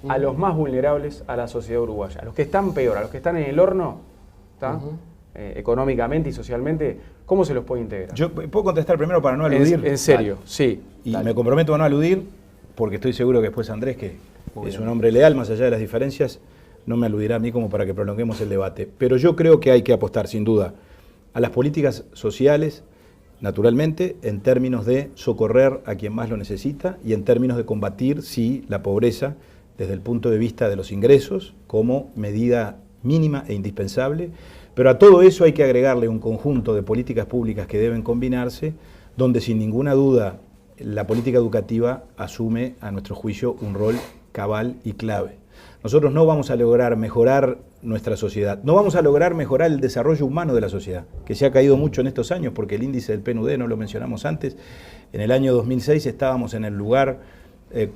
a los más vulnerables a la sociedad uruguaya, a los que están peor, a los que están en el horno, ¿está? Económicamente y socialmente, ¿cómo se los puede integrar? Yo puedo contestar primero para no aludir. En serio, sí. Y me comprometo a no aludir, porque estoy seguro que después Andrés, que es un hombre leal, más allá de las diferencias, no me aludirá a mí como para que prolonguemos el debate. Pero yo creo que hay que apostar, sin duda, a las políticas sociales, naturalmente, en términos de socorrer a quien más lo necesita y en términos de combatir, sí, la pobreza desde el punto de vista de los ingresos como medida mínima e indispensable. Pero a todo eso hay que agregarle un conjunto de políticas públicas que deben combinarse, donde sin ninguna duda la política educativa asume, a nuestro juicio, un rol cabal y clave. Nosotros no vamos a lograr mejorar nuestra sociedad, no vamos a lograr mejorar el desarrollo humano de la sociedad, que se ha caído mucho en estos años, porque el índice del PNUD, no lo mencionamos antes, en el año 2006 estábamos en el lugar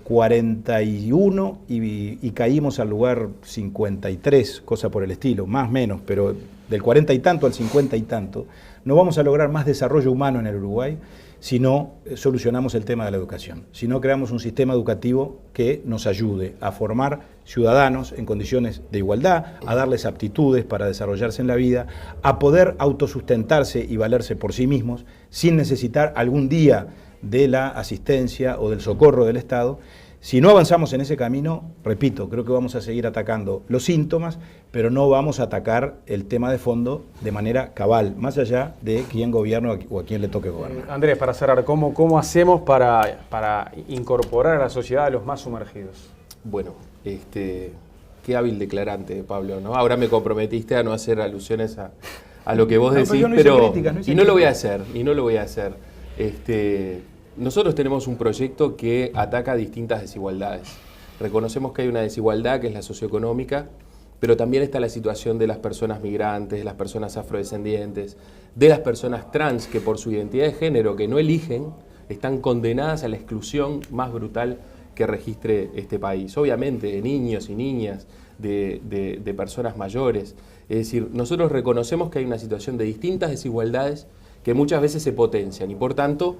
41 y caímos al lugar 53, cosa por el estilo, más o menos, pero del 40 y tanto al 50 y tanto. No vamos a lograr más desarrollo humano en el Uruguay si no solucionamos el tema de la educación, si no creamos un sistema educativo que nos ayude a formar ciudadanos en condiciones de igualdad, a darles aptitudes para desarrollarse en la vida, a poder autosustentarse y valerse por sí mismos sin necesitar algún día de la asistencia o del socorro del Estado. Si no avanzamos en ese camino, repito, creo que vamos a seguir atacando los síntomas, pero no vamos a atacar el tema de fondo de manera cabal, más allá de quién gobierna o a quién le toque gobernar. Andrés, para cerrar, ¿cómo hacemos para incorporar a la sociedad a los más sumergidos? Bueno, qué hábil declarante, Pablo, ¿no? Ahora me comprometiste a no hacer alusiones a lo que vos decís, pero no lo voy a hacer, y no lo voy a hacer. Nosotros tenemos un proyecto que ataca distintas desigualdades. Reconocemos que hay una desigualdad que es la socioeconómica, pero también está la situación de las personas migrantes, de las personas afrodescendientes, de las personas trans que por su identidad de género que no eligen, están condenadas a la exclusión más brutal que registre este país. Obviamente de niños y niñas, de personas mayores. Es decir, nosotros reconocemos que hay una situación de distintas desigualdades que muchas veces se potencian y por tanto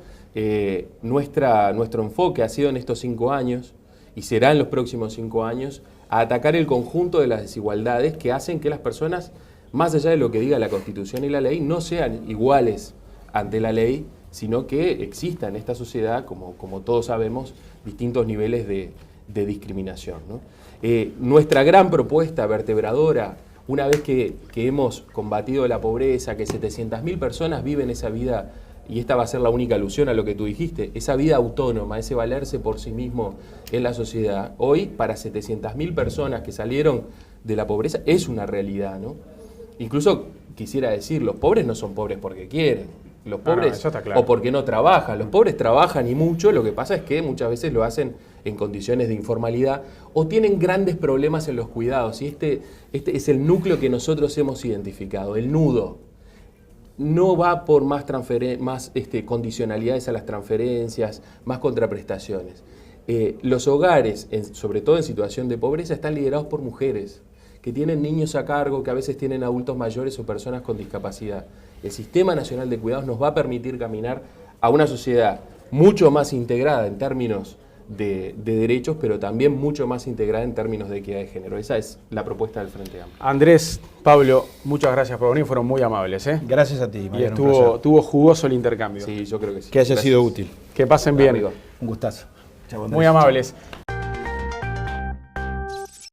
nuestro enfoque ha sido en estos 5 años y será en los próximos 5 años a atacar el conjunto de las desigualdades que hacen que las personas, más allá de lo que diga la Constitución y la ley, no sean iguales ante la ley, sino que exista en esta sociedad, como todos sabemos, distintos niveles de discriminación, ¿no? Nuestra gran propuesta vertebradora, una vez que hemos combatido la pobreza, que 700.000 personas viven esa vida, y esta va a ser la única alusión a lo que tú dijiste, esa vida autónoma, ese valerse por sí mismo en la sociedad, hoy para 700.000 personas que salieron de la pobreza es una realidad, ¿no? Incluso quisiera decir, los pobres no son pobres porque quieren, los pobres eso está claro. O porque no trabajan, los pobres trabajan y mucho, lo que pasa es que muchas veces lo hacen en condiciones de informalidad o tienen grandes problemas en los cuidados y este es el núcleo que nosotros hemos identificado, el nudo. No va por más condicionalidades a las transferencias, más contraprestaciones. Los hogares, sobre todo en situación de pobreza, están liderados por mujeres que tienen niños a cargo, que a veces tienen adultos mayores o personas con discapacidad. El Sistema Nacional de Cuidados nos va a permitir caminar a una sociedad mucho más integrada en términos de derechos, pero también mucho más integrada en términos de equidad de género. Esa es la propuesta del Frente Amplio. Andrés, Pablo, muchas gracias por venir, fueron muy amables, ¿eh? Gracias a ti, Mariano. Y estuvo jugoso el intercambio. Sí, yo creo que sí. Que haya sido útil. Que pasen bien. Amigo. Un gustazo. Chau, Andrés. Muy amables.